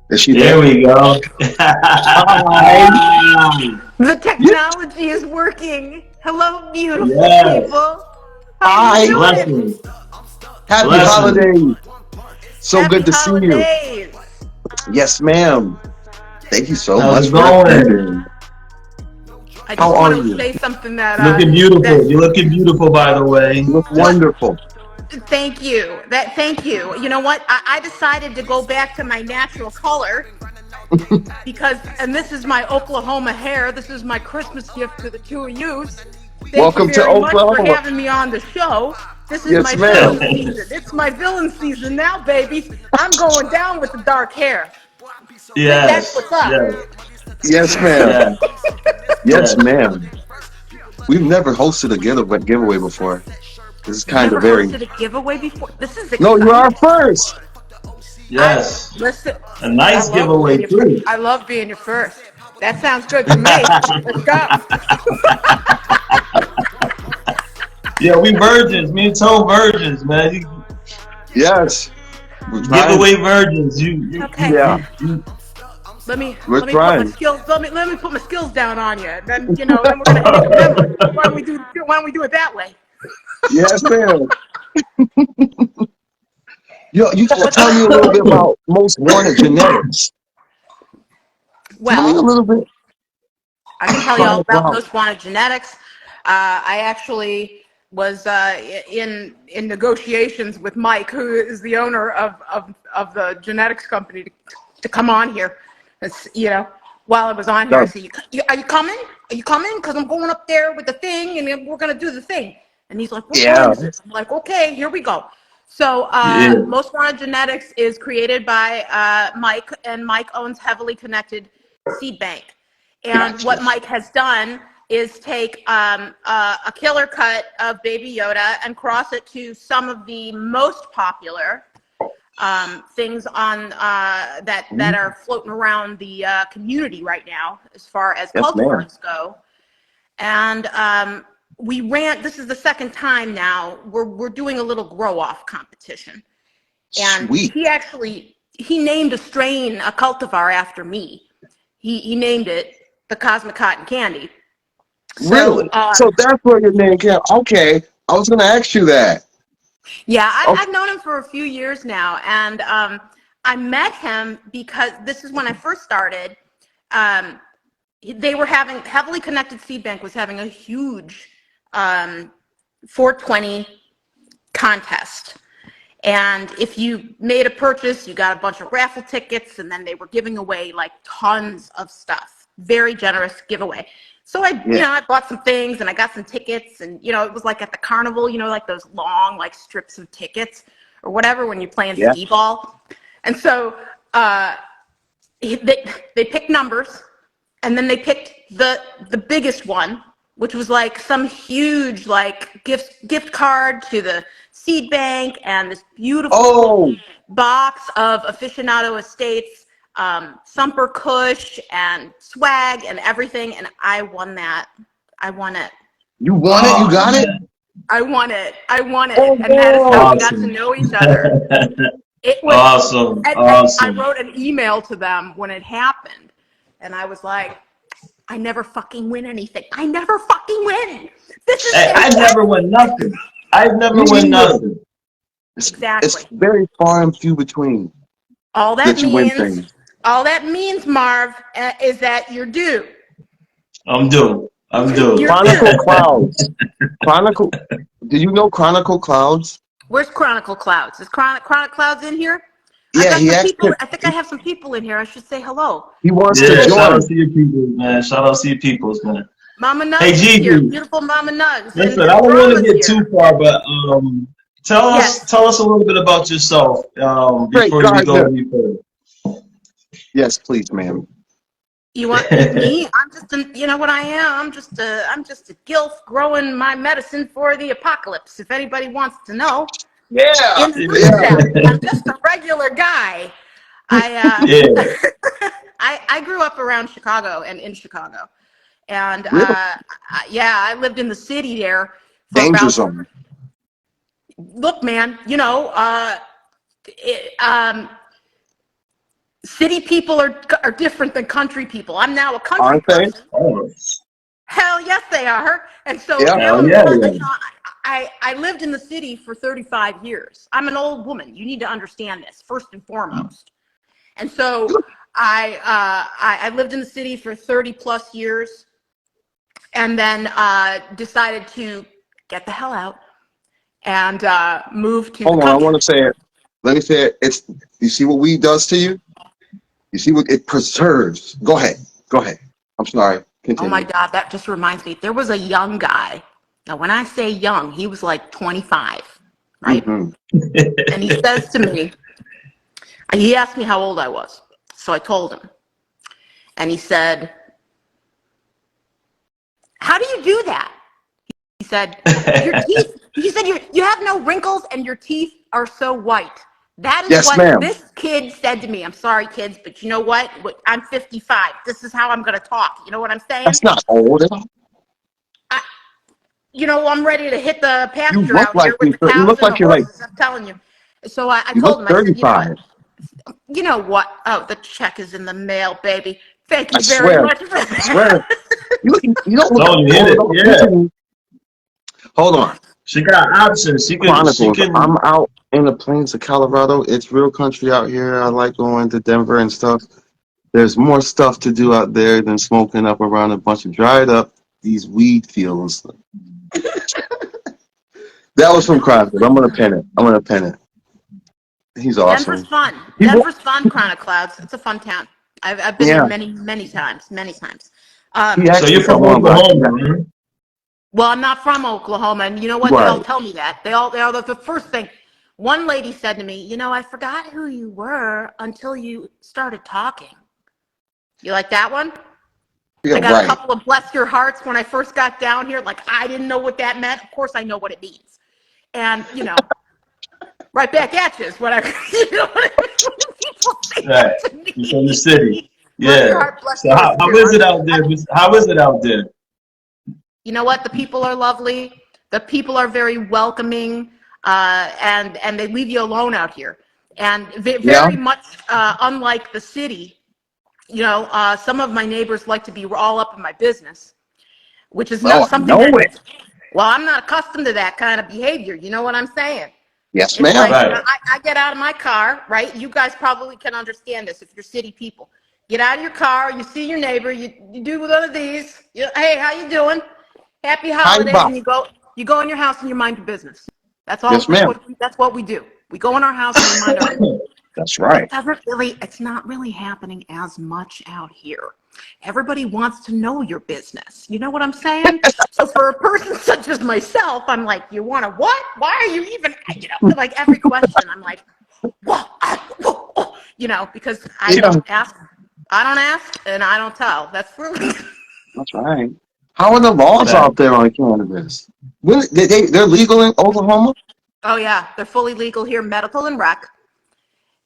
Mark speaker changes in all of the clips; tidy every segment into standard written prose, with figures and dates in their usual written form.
Speaker 1: Is she
Speaker 2: There
Speaker 1: there?
Speaker 2: we go.
Speaker 1: Hi.
Speaker 3: The
Speaker 1: Yeah.
Speaker 3: technology is working. Hello, beautiful
Speaker 2: Yes.
Speaker 3: people. How are you
Speaker 1: Hi.
Speaker 3: doing?
Speaker 2: Blessings.
Speaker 1: Happy
Speaker 2: Blessings.
Speaker 1: holidays. So
Speaker 3: Happy
Speaker 1: good to see you.
Speaker 3: holidays.
Speaker 1: Yes, ma'am. Thank you so
Speaker 2: How's
Speaker 1: much
Speaker 2: it
Speaker 1: for
Speaker 2: going?
Speaker 1: attending.
Speaker 3: I
Speaker 1: How
Speaker 3: just
Speaker 1: are
Speaker 3: want to
Speaker 1: you?
Speaker 3: say something
Speaker 2: Looking
Speaker 3: that
Speaker 2: beautiful. You're looking beautiful, by the way.
Speaker 1: You look
Speaker 3: what
Speaker 1: wonderful.
Speaker 3: thank you. Thank you. You know what? I decided to go back to my natural color because and this is my Oklahoma hair. This is my Christmas gift to the two of yous. Thank you
Speaker 1: Welcome to
Speaker 3: very much for
Speaker 1: Oklahoma.
Speaker 3: having me on the show. This is
Speaker 1: Yes,
Speaker 3: my villain
Speaker 1: ma'am.
Speaker 3: season. It's my villain season now, babies. I'm going down with the dark hair. That's
Speaker 2: Yes.
Speaker 3: what's up.
Speaker 2: Yes.
Speaker 1: Yes, ma'am.
Speaker 2: Yes.
Speaker 1: Yes,
Speaker 2: Yes.
Speaker 1: ma'am. We've never hosted a giveaway before. This is
Speaker 3: You've
Speaker 1: kind of
Speaker 3: never
Speaker 1: very.
Speaker 3: hosted a giveaway before. This is
Speaker 1: No, you are
Speaker 3: exciting.
Speaker 1: first.
Speaker 3: I
Speaker 2: Yes.
Speaker 3: listen.
Speaker 2: A
Speaker 3: I
Speaker 2: nice
Speaker 3: love
Speaker 2: giveaway
Speaker 3: being your.
Speaker 2: too.
Speaker 3: I love being your first. That sounds good to me. Let's go.
Speaker 2: Yeah, we virgins. Me and Toe virgins, man.
Speaker 1: Yes, we're trying.
Speaker 2: Giveaway virgins.
Speaker 3: Okay.
Speaker 1: Yeah, we're
Speaker 3: Let me put my
Speaker 1: trying.
Speaker 3: skills. Let me put my skills down on you. Then then we're gonna hang a memory. Why don't we do it that way?
Speaker 1: Yes, ma'am. You got to
Speaker 3: What's
Speaker 1: tell me a
Speaker 3: up?
Speaker 1: little bit about Most Wanted Genetics. Tell me a
Speaker 3: Well,
Speaker 1: little bit.
Speaker 3: I can tell you
Speaker 1: Find
Speaker 3: all
Speaker 1: it
Speaker 3: about
Speaker 1: out.
Speaker 3: Most Wanted Genetics. I actually was in negotiations with Mike, who is the owner of the genetics company, to come on here. It's, while I was on here, I
Speaker 1: No.
Speaker 3: said, Are you coming? Are you coming? Because I'm going up there with the thing, and we're going to do the thing." And he's like, "What time
Speaker 1: Yeah.
Speaker 3: is it?" I'm like, "Okay, here we go." So,
Speaker 2: Yeah.
Speaker 3: Most Wanted Genetics is created by Mike, and Mike owns Heavily Connected Seed Bank. And
Speaker 1: Gotcha.
Speaker 3: what Mike has done is take a killer cut of Baby Yoda and cross it to some of the most popular things on that
Speaker 1: Mm,
Speaker 3: are floating around the community right now, as far as
Speaker 1: yes, ma'am.
Speaker 3: cultivars go. And we ran. This is the second time now. We're doing a little grow off competition, and
Speaker 1: Sweet.
Speaker 3: he named a strain, a cultivar, after me. He named it the Cosmic Cotton Candy. So
Speaker 1: Really? So that's where your name came. Okay. I was going to ask you that.
Speaker 3: yeah,
Speaker 1: Okay.
Speaker 3: I've known him for a few years now, and I met him because this is when I first started. Um, they were having Heavily Connected Seed Bank was having a huge 420 contest. And if you made a purchase, you got a bunch of raffle tickets, and then they were giving away like tons of stuff. Very generous giveaway. So
Speaker 1: Yeah.
Speaker 3: I bought some things and I got some tickets, and it was like at the carnival, like those long like strips of tickets or whatever when you're playing
Speaker 1: Yeah.
Speaker 3: skee ball. And so they picked numbers, and then they picked the biggest one, which was like some huge like gift card to the seed bank, and this beautiful
Speaker 1: Oh,
Speaker 3: box of aficionado estates, Sumper Kush and swag and everything, and I won that. I won it.
Speaker 1: you won it? You
Speaker 2: Oh
Speaker 1: got it?
Speaker 2: man.
Speaker 3: I won it. I won it.
Speaker 1: Oh,
Speaker 3: And that is how
Speaker 1: no.
Speaker 3: we got to
Speaker 2: Awesome.
Speaker 3: know each other. It was,
Speaker 2: Awesome.
Speaker 3: and I
Speaker 2: Awesome.
Speaker 3: wrote an email to them when it happened, and I was like, I never fucking win anything. I never fucking win. This is
Speaker 2: Hey, I never
Speaker 3: fantastic.
Speaker 2: win nothing. I never
Speaker 1: Me
Speaker 2: win
Speaker 1: neither.
Speaker 2: nothing.
Speaker 1: It's
Speaker 3: Exactly.
Speaker 1: very far and few between
Speaker 3: All that
Speaker 1: that you win
Speaker 3: means,
Speaker 1: things.
Speaker 3: Marv, is that you're due.
Speaker 2: I'm due. I'm due.
Speaker 3: You're
Speaker 1: Chronicle
Speaker 3: due.
Speaker 1: Clouds. Chronicle. Do you know Chronicle Clouds?
Speaker 3: Where's Chronicle Clouds? Is Chronic Clouds in here? I've
Speaker 1: Yeah,
Speaker 3: got
Speaker 1: he
Speaker 3: some
Speaker 1: asked
Speaker 3: people.
Speaker 1: if
Speaker 3: I think I have some people in here. I should say hello.
Speaker 1: he wants to
Speaker 2: Yeah, shout out
Speaker 1: join.
Speaker 2: to your people, man. Shout out to your peoples, man.
Speaker 3: Mama
Speaker 2: Hey,
Speaker 3: Nugs is here.
Speaker 2: Gigi.
Speaker 3: Beautiful Mama Nugs.
Speaker 2: Listen, I
Speaker 3: And
Speaker 2: don't want to
Speaker 3: Brahma's
Speaker 2: get too
Speaker 3: here.
Speaker 2: far, but
Speaker 3: Yes.
Speaker 2: tell us a little bit about yourself
Speaker 1: Great
Speaker 2: before we go
Speaker 1: Gardner.
Speaker 2: any further.
Speaker 1: Yes, please, ma'am.
Speaker 3: You want me? I'm just you know what I am? I'm just a gilf growing my medicine for the apocalypse. If anybody wants to know.
Speaker 1: Yeah,
Speaker 3: In the group
Speaker 1: yeah.
Speaker 3: chat. I'm just a regular guy. I
Speaker 2: Yeah.
Speaker 3: I grew up around Chicago and in Chicago, and
Speaker 1: Real
Speaker 3: yeah, I lived in the city there for
Speaker 1: danger
Speaker 3: about.
Speaker 1: zone.
Speaker 3: Look, man, it, City people are different than country people. I'm now a country
Speaker 1: Aren't they?
Speaker 3: person.
Speaker 2: Oh,
Speaker 3: Hell yes, they are. And so
Speaker 1: Yeah.
Speaker 3: now
Speaker 2: hell yeah.
Speaker 3: I lived in the city for 35 years. I'm an old woman. You need to understand this first and foremost. And so I lived in the city for 30 plus years, and then decided to get the hell out and move to the
Speaker 1: Hold on, I
Speaker 3: country.
Speaker 1: want to say it. Let me say it. It's you see what weed does to you? You see what it preserves. Go ahead. Go ahead. I'm sorry.
Speaker 3: Oh my
Speaker 1: Continue.
Speaker 3: God, that just reminds me. There was a young guy. Now, when I say young, he was like 25, right?
Speaker 1: Mm-hmm.
Speaker 3: And he says to me, he asked me how old I was. So I told him. And he said, "How do you do that?" He said, "Your teeth," he said, you have no wrinkles and your teeth are so white. That is
Speaker 1: Yes,
Speaker 3: what
Speaker 1: ma'am.
Speaker 3: this kid said to me. I'm sorry, kids, but you know what? I'm 55. This is how I'm going to talk. You know what I'm saying?
Speaker 1: That's not old at all.
Speaker 3: I'm ready to hit the
Speaker 1: You
Speaker 3: pasture
Speaker 1: look
Speaker 3: out
Speaker 1: like
Speaker 3: here with the
Speaker 1: you
Speaker 3: cows
Speaker 1: look
Speaker 3: and the
Speaker 1: like you're like
Speaker 3: horses. I'm telling you. So I
Speaker 1: you
Speaker 3: told
Speaker 1: look
Speaker 3: him, I said,
Speaker 1: 35.
Speaker 3: you know what? Oh, the check is in the mail, baby. Thank
Speaker 1: I
Speaker 3: you very
Speaker 1: swear.
Speaker 3: much for
Speaker 1: I
Speaker 3: that.
Speaker 1: swear. You don't look
Speaker 2: Oh, you hit
Speaker 1: old at
Speaker 2: it.
Speaker 1: all.
Speaker 2: Yeah.
Speaker 1: Hold on.
Speaker 2: She got options. She
Speaker 1: Chronicles.
Speaker 2: can.
Speaker 1: I'm out in the plains of Colorado. It's real country out here. I like going to Denver and stuff. There's more stuff to do out there than smoking up around a bunch of dried up these weed fields. That was from Chronicles. I'm gonna pin it. I'm gonna pin it. He's
Speaker 3: Denver's
Speaker 1: awesome.
Speaker 3: fun.
Speaker 1: People,
Speaker 3: Denver's fun, Crown Clouds. It's a fun town. I've been there
Speaker 1: yeah.
Speaker 3: many times, many times.
Speaker 1: He
Speaker 2: So
Speaker 1: asked
Speaker 2: you're
Speaker 1: me how
Speaker 2: from
Speaker 1: long ago.
Speaker 2: Oklahoma, right?
Speaker 3: Well, I'm not from Oklahoma, and you know what? They all
Speaker 1: Right.
Speaker 3: tell me that. They all the first thing. One lady said to me, I forgot who you were until you started talking. You like that one?
Speaker 1: Yeah,
Speaker 3: I got a
Speaker 1: right.
Speaker 3: couple of bless your hearts when I first got down here. Like, I didn't know what that meant. Of course, I know what it means. And, right back at you is what I, you know what I mean? When people say
Speaker 2: Right.
Speaker 3: that to
Speaker 2: You're from the
Speaker 3: me.
Speaker 2: city.
Speaker 3: Bless
Speaker 2: Yeah.
Speaker 3: your heart, bless
Speaker 2: So
Speaker 3: yours,
Speaker 2: how is
Speaker 3: sweetheart.
Speaker 2: it out there? How is it out there?
Speaker 3: You know what? The people are lovely. The people are very welcoming, and they leave you alone out here. And
Speaker 1: Yeah.
Speaker 3: very much unlike the city, some of my neighbors like to be all up in my business, which is
Speaker 1: Oh,
Speaker 3: not
Speaker 1: I
Speaker 3: something
Speaker 1: know
Speaker 3: that,
Speaker 1: it.
Speaker 3: well, I'm not accustomed to that kind of behavior. You know what I'm saying?
Speaker 1: Yes,
Speaker 3: It's
Speaker 1: ma'am.
Speaker 3: like,
Speaker 2: Right.
Speaker 3: I get out of my car, right? You guys probably can understand this if you're city people. Get out of your car, you see your neighbor, you do one of these. Hey, how you doing? Happy
Speaker 1: How you
Speaker 3: holidays,
Speaker 1: about?
Speaker 3: and you go in your house and you mind your business. That's all.
Speaker 1: Yes, ma'am.
Speaker 3: That's what we do. We go in our house and we mind our business.
Speaker 1: That's right.
Speaker 3: It's not really happening as much out here. Everybody wants to know your business. You know what I'm saying? So for a person such as myself, I'm like, you want to what? Why are you even, like every question, I'm like, what? Because I
Speaker 1: Yeah,
Speaker 3: don't ask, and I don't tell. That's really,
Speaker 1: that's right. How are the laws
Speaker 2: Right.
Speaker 1: out there on cannabis? They're legal in Oklahoma?
Speaker 3: oh yeah, they're fully legal here, medical and rec.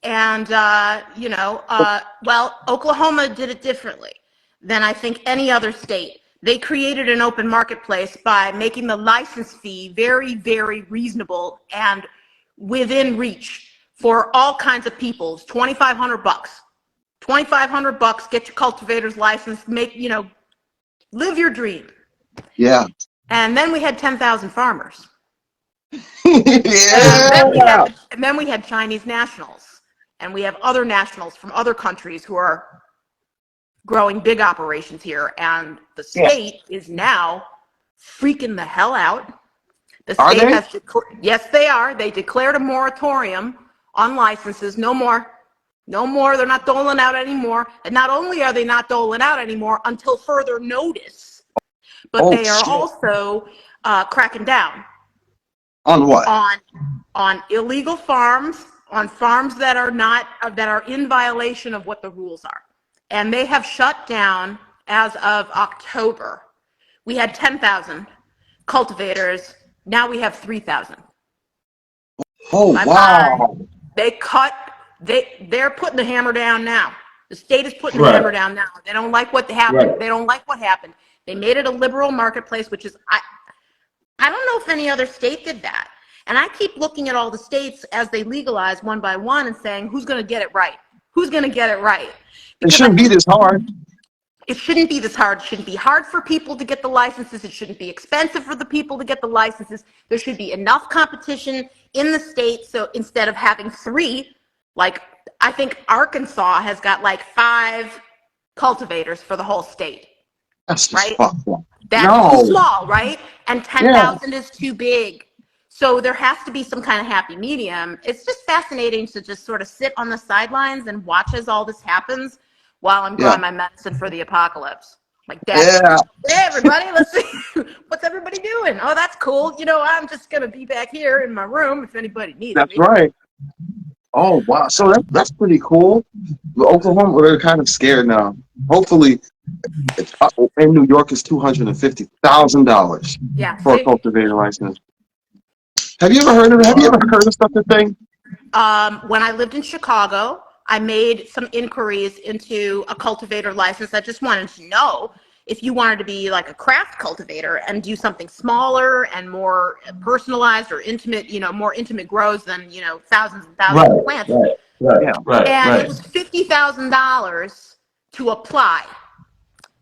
Speaker 3: And, well, Oklahoma did it differently than I think any other state. They created an open marketplace by making the license fee very, very reasonable and within reach for all kinds of people. It's $2,500. $2,500, get your cultivator's license, live your dream.
Speaker 1: Yeah.
Speaker 3: And then we had 10,000 farmers.
Speaker 1: Yeah.
Speaker 3: And then we had Chinese nationals, and we have other nationals from other countries who are growing big operations here. And the
Speaker 1: Yeah.
Speaker 3: state is now freaking the hell out. The
Speaker 1: Are
Speaker 3: state
Speaker 1: they?
Speaker 3: has, yes, they are. They declared a moratorium on licenses. No more. No more. They're not doling out anymore. And not only are they not doling out anymore until further notice, but
Speaker 1: Oh,
Speaker 3: they are
Speaker 1: shit.
Speaker 3: also cracking down
Speaker 1: On what?
Speaker 3: on illegal farms, on farms that are in violation of what the rules are. And they have shut down as of October. We had 10,000 cultivators. Now we have 3,000.
Speaker 1: Oh,
Speaker 3: Bye-bye.
Speaker 1: wow.
Speaker 3: They're putting the hammer down now. The state is putting the
Speaker 2: Right.
Speaker 3: hammer down now. They don't like what happened.
Speaker 2: Right.
Speaker 3: They don't like what happened. They made it a liberal marketplace, which is, I don't know if any other state did that. And I keep looking at all the states as they legalize one by one and saying, who's going to get it right? Who's going to get it right?
Speaker 1: It
Speaker 3: Because
Speaker 1: shouldn't be this hard.
Speaker 3: it shouldn't be this hard. It shouldn't be hard for people to get the licenses. It shouldn't be expensive for the people to get the licenses. There should be enough competition in the state. So instead of having 3, like I think Arkansas has got like 5 cultivators for the whole state.
Speaker 1: That's just
Speaker 3: Right?
Speaker 1: fucked up.
Speaker 3: That's too small, right? And
Speaker 1: Yeah.
Speaker 3: 10,000 is too big. So there has to be some kind of happy medium. It's just fascinating to just sort of sit on the sidelines and watch as all this happens while I'm growing my medicine for the apocalypse. Like, Dad,
Speaker 1: Yeah.
Speaker 3: hey, everybody, let's see. What's everybody doing? Oh, that's cool. You know, I'm just going to be back here in my room if anybody needs me.
Speaker 1: That's right. Oh, wow. So that's pretty cool. Oklahoma, they're kind of scared now. Hopefully, in New York, it's $250,000
Speaker 3: Yeah.
Speaker 1: for a cultivator license. Have you ever heard of it? Have you ever heard of such a thing?
Speaker 3: When I lived in Chicago, I made some inquiries into a cultivator license. I just wanted to know if you wanted to be like a craft cultivator and do something smaller and more personalized or intimate, you know, more intimate grows than, you know, thousands and thousands of plants. And it was $50,000 to apply.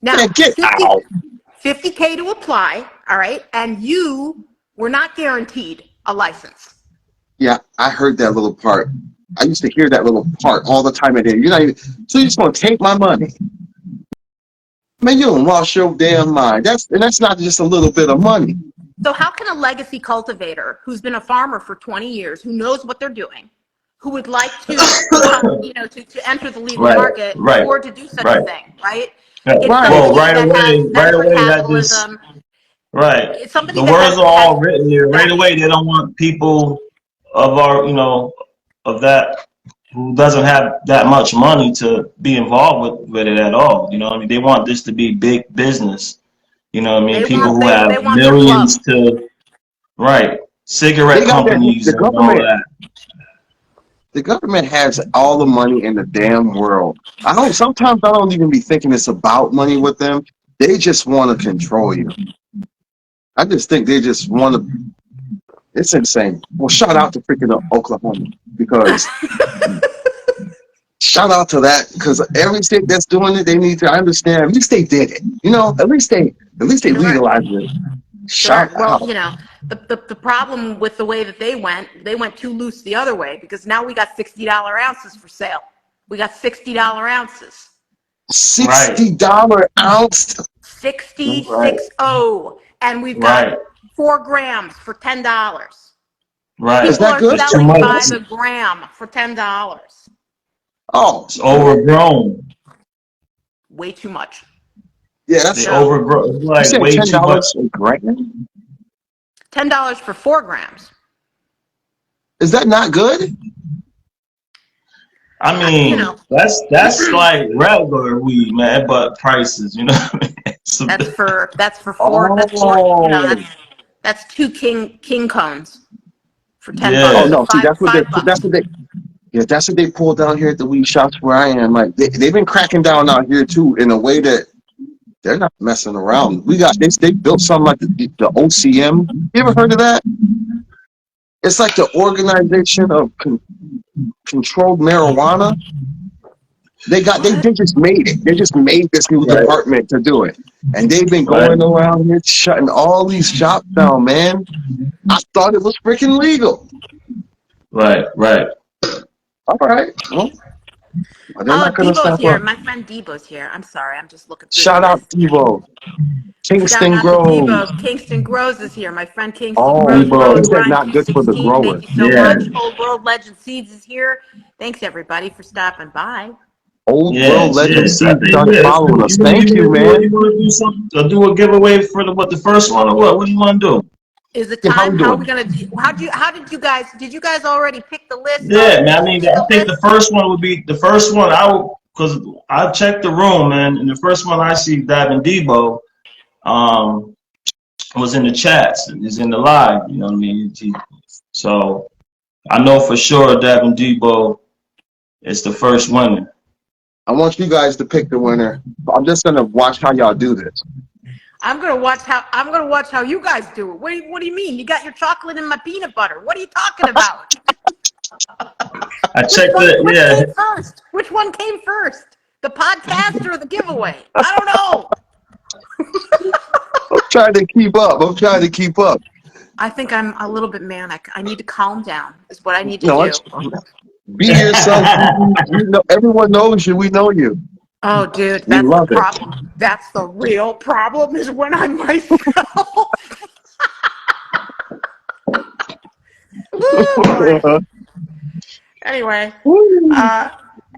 Speaker 3: Now,
Speaker 1: Man, get out.
Speaker 3: $50K to apply, all right, and you were not guaranteed a license.
Speaker 1: Yeah, I heard that little part. I used to hear that little part all the time. You're not even, so you're just going to take my money. Man, you don't lost your damn mind. That's not just a little bit of money.
Speaker 3: So how can a legacy cultivator who's been a farmer for 20 years, who knows what they're doing, who would like to, you know, to enter the legal market, afford to do such a thing, right? It's
Speaker 2: Well,
Speaker 3: right away,
Speaker 2: capitalism.
Speaker 3: It's somebody
Speaker 2: The
Speaker 3: that
Speaker 2: words
Speaker 3: has,
Speaker 2: are all written here. Right away, they don't want people of our, you know, of that who doesn't have that much money to be involved with it at all. You know what I mean? They want this to be big business. You know what I mean? People who have millions to, cigarette companies and all that.
Speaker 1: The government has all the money in the damn world. Sometimes I don't even be thinking it's about money with them. They just want to control you. I just think they just want to. It's insane. Well, shout out to freaking Oklahoma because shout out to that because every state that's doing it, they need to understand. At least they did it. You know, at least they legalized it. Shout out.
Speaker 3: Well, you know, the problem with the way that they went too loose the other way because now we got $60 ounces for sale. We got $60 ounces.
Speaker 1: $60 ounce.
Speaker 3: 66 and we've got 4 grams for $10.
Speaker 1: Right. Is that good?
Speaker 3: People are selling by the gram for $10.
Speaker 1: Oh,
Speaker 2: it's overgrown.
Speaker 3: Way too much.
Speaker 1: Yeah, that's
Speaker 2: overgrown. It's like way too much.
Speaker 1: A gram?
Speaker 3: $10 for 4 grams.
Speaker 1: Is that not good?
Speaker 2: I mean, you know, that's like regular weed, man, but prices, you know what I mean?
Speaker 3: That's for 4. That's 4. You know, that's 2 king cones for $10.
Speaker 1: Oh no, see that's what they pull down here at the weed shops where I am. Like they've been cracking down out here too in a way that they're not messing around. They built something like the OCM. You ever heard of that? It's like the Organization of Controlled Marijuana. They just made it. They just made this new department to do it. And they've been going around here shutting all these shops down, man. I thought it was freaking legal.
Speaker 2: Right.
Speaker 1: All right. Well,
Speaker 3: Debo's here. My friend Debo's here. I'm sorry. I'm just looking through.
Speaker 1: Shout out Debo. Kingston Grows.
Speaker 3: Kingston Grows is here. My friend Kingston
Speaker 1: Grows. He said not good for the growers.
Speaker 3: Thank you so much. Old World Legend Seeds is here. Thanks everybody for stopping by.
Speaker 1: Old World Legend Seeds started following us. Thank you, man.
Speaker 2: You want to do something? Do a giveaway for the first one or what? What do you want to do?
Speaker 3: Is the time? How are we gonna do? Did you guys already pick the list?
Speaker 2: Yeah, man. I mean, I think the first one would be the first one. Because I checked the room, man, and the first one I see Davin Debo, was in the chats. Is in the live. You know what I mean? So I know for sure Davin Debo is the first winner.
Speaker 1: I want you guys to pick the winner. I'm just gonna watch how y'all do this.
Speaker 3: I'm gonna watch how you guys do it. What do you mean? You got your chocolate and my peanut butter. What are you talking about?
Speaker 2: I checked it.
Speaker 3: Which
Speaker 2: Yeah.
Speaker 3: came first? Which one came first? The podcast or the giveaway? I don't know.
Speaker 1: I'm trying to keep up.
Speaker 3: I think I'm a little bit manic. I need to calm down. Is what I need to
Speaker 1: No,
Speaker 3: do.
Speaker 1: be yourself. You know, everyone knows you. We know you.
Speaker 3: Oh, dude,
Speaker 1: We
Speaker 3: that's the
Speaker 1: love it.
Speaker 3: problem. That's the real problem is when I'm myself. Woo, boy. Anyway,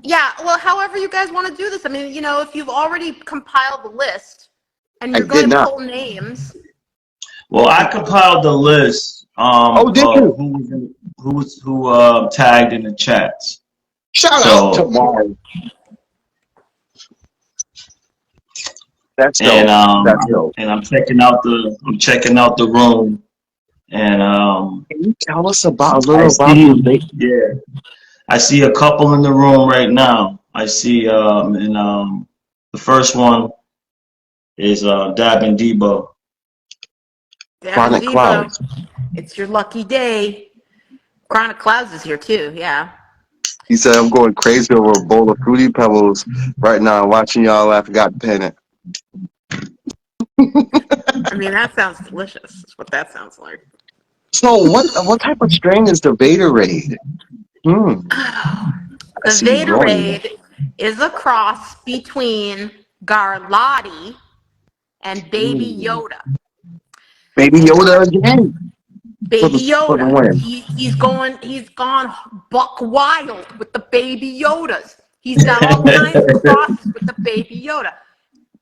Speaker 3: yeah, well, however you guys want to do this. I mean, if you've already compiled the list and
Speaker 1: I
Speaker 3: you're
Speaker 1: did
Speaker 3: going to
Speaker 1: not.
Speaker 3: pull names.
Speaker 2: Well, I compiled the list.
Speaker 1: Did you?
Speaker 2: Who tagged in the chats?
Speaker 1: Shout out to Mars. That's
Speaker 2: And
Speaker 1: dope. That's dope.
Speaker 2: and I'm checking out the room, and
Speaker 1: Can you tell us about a
Speaker 2: I
Speaker 1: little about
Speaker 2: see,
Speaker 1: the
Speaker 2: yeah, I see a couple in the room right now. I see and the first one is Dab and Debo.
Speaker 1: Chronic Clouds?
Speaker 3: It's your lucky day. Chronic Clouds is here too, yeah.
Speaker 1: He said, I'm going crazy over a bowl of Fruity Pebbles right now, watching y'all laugh. Got panic.
Speaker 3: I mean, that sounds delicious. That's what that sounds like.
Speaker 1: So what type of strain is the Vaderade?
Speaker 3: The
Speaker 1: Vaderade
Speaker 3: Vaderade is a cross between Garlotti and Baby Yoda.
Speaker 1: Baby Yoda again.
Speaker 3: Baby
Speaker 1: For the
Speaker 3: Yoda.
Speaker 1: win.
Speaker 3: He's gone buck wild with the Baby Yodas. He's got all kinds of crosses with the Baby Yoda.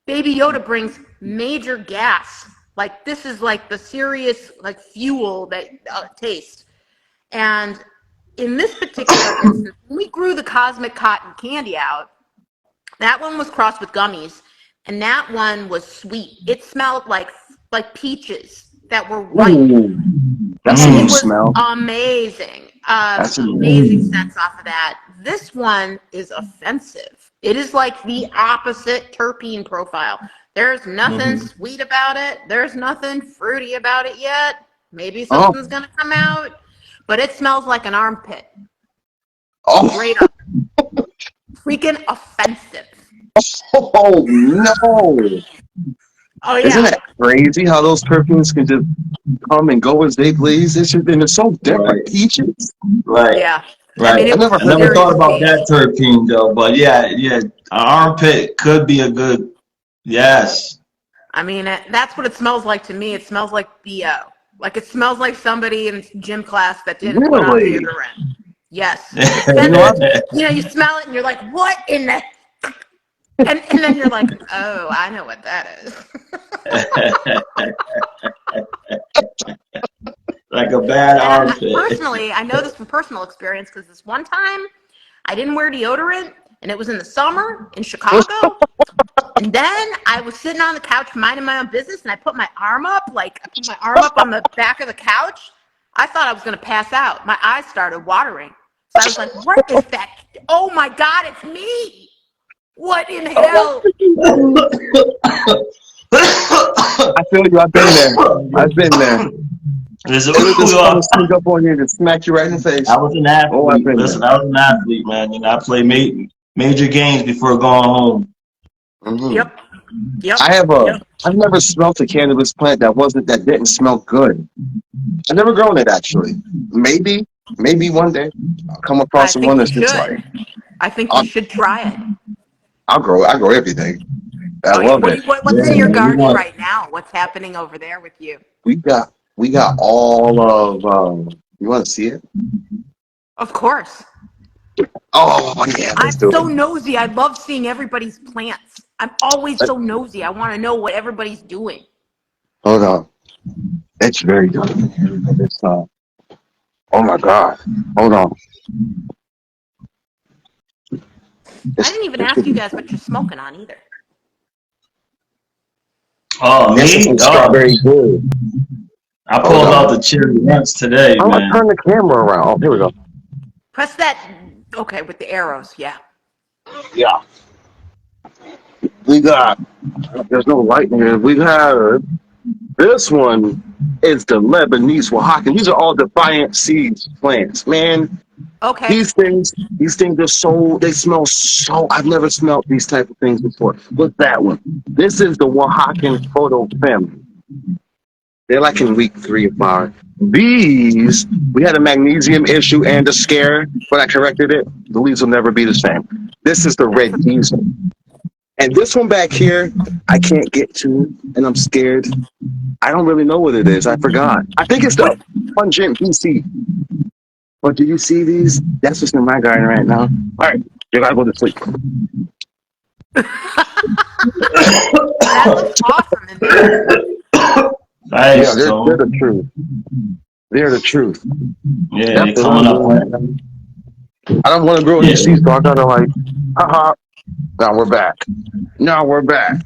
Speaker 3: Baby Yoda brings major gas. Like, this is like the serious fuel that taste. And in this particular instance, when we grew the Cosmic Cotton Candy out, that one was crossed with gummies, and that one was sweet. It smelled like peaches that were ripe.
Speaker 1: Ooh, that's a
Speaker 3: And
Speaker 1: new
Speaker 3: it was
Speaker 1: smell.
Speaker 3: amazing.
Speaker 1: That's
Speaker 3: Amazing sense off of that. This one is offensive. It is like the opposite terpene profile. There's nothing sweet about it. There's nothing fruity about it yet. Maybe something's going to come out. But it smells like an armpit. Straight up. Freaking offensive.
Speaker 1: Oh, no.
Speaker 3: Oh, yeah.
Speaker 1: Isn't that crazy how those perfumes can just come and go as they please? It's so different.
Speaker 2: Right.
Speaker 1: Peaches?
Speaker 2: Right.
Speaker 3: Yeah.
Speaker 2: Right.
Speaker 3: I mean,
Speaker 2: I never thought about
Speaker 3: peach.
Speaker 2: that terpene though, but yeah, an armpit could be a good, yes.
Speaker 3: I mean, that's what it smells like to me. It smells like BO. Like, it smells like somebody in gym class that didn't put on
Speaker 1: Really?
Speaker 3: deodorant. Yes. You smell it and you're like, what in the... And then you're like, oh, I know what that is.
Speaker 2: Like a bad armpit.
Speaker 3: Personally, I know this from personal experience because this one time I didn't wear deodorant and it was in the summer in Chicago. And then I was sitting on the couch minding my own business and I put my arm up, on the back of the couch. I thought I was going to pass out. My eyes started watering. So I was like, what is that? Oh my God, it's me. What in hell?
Speaker 1: I feel you. I've been there.
Speaker 2: This
Speaker 1: Just sneak up on you and smack you right in the face.
Speaker 2: I was an athlete. Listen, I was an athlete, man. I played major games before going home.
Speaker 1: Mm-hmm.
Speaker 3: Yep.
Speaker 1: I've never smelled a cannabis plant that didn't smell good. I've never grown it actually. Maybe one day I'll come across one that's just like.
Speaker 3: I think you should try it.
Speaker 1: I grow everything. I love it.
Speaker 3: What's in your garden right now? What's happening over there with you?
Speaker 1: We got all of. You want to see it?
Speaker 3: Of course.
Speaker 1: Oh yeah,
Speaker 3: I'm so nosy. I love seeing everybody's plants. I'm always so nosy. I want to know what everybody's doing.
Speaker 1: Hold on. It's very dark in here. It's oh my God. Hold on.
Speaker 3: I didn't even ask you guys what you're smoking on either.
Speaker 2: Oh,
Speaker 1: this is some strawberry blue.
Speaker 2: I pulled out the cherry nuts today,
Speaker 1: I'm
Speaker 2: man.
Speaker 1: gonna turn the camera around. Oh, here we go.
Speaker 3: Press that. Okay, with the arrows, yeah.
Speaker 1: Yeah. We got. There's no light in here. We have this one. Is the Lebanese Oaxacan. These are all Defiant Seeds plants, man.
Speaker 3: Okay.
Speaker 1: These things are so, they smell so, I've never smelled these type of things before. What's that one? This is the Oaxacan photo film. They're like in week 3 of ours. These, we had a magnesium issue and a scare, but I corrected it. The leaves will never be the same. This is the red diesel. And this one back here, I can't get to, and I'm scared. I don't really know what it is. I forgot. I think it's the pungent BC. But do you see these? That's what's in my garden right now. All right, you gotta go to sleep.
Speaker 3: That looks awesome in there.
Speaker 2: Nice,
Speaker 1: Yeah, they're the truth. They're the truth.
Speaker 2: Yeah, they're coming up.
Speaker 1: I don't want to grow any seeds, so I gotta like, haha. Now we're back. Now we're back.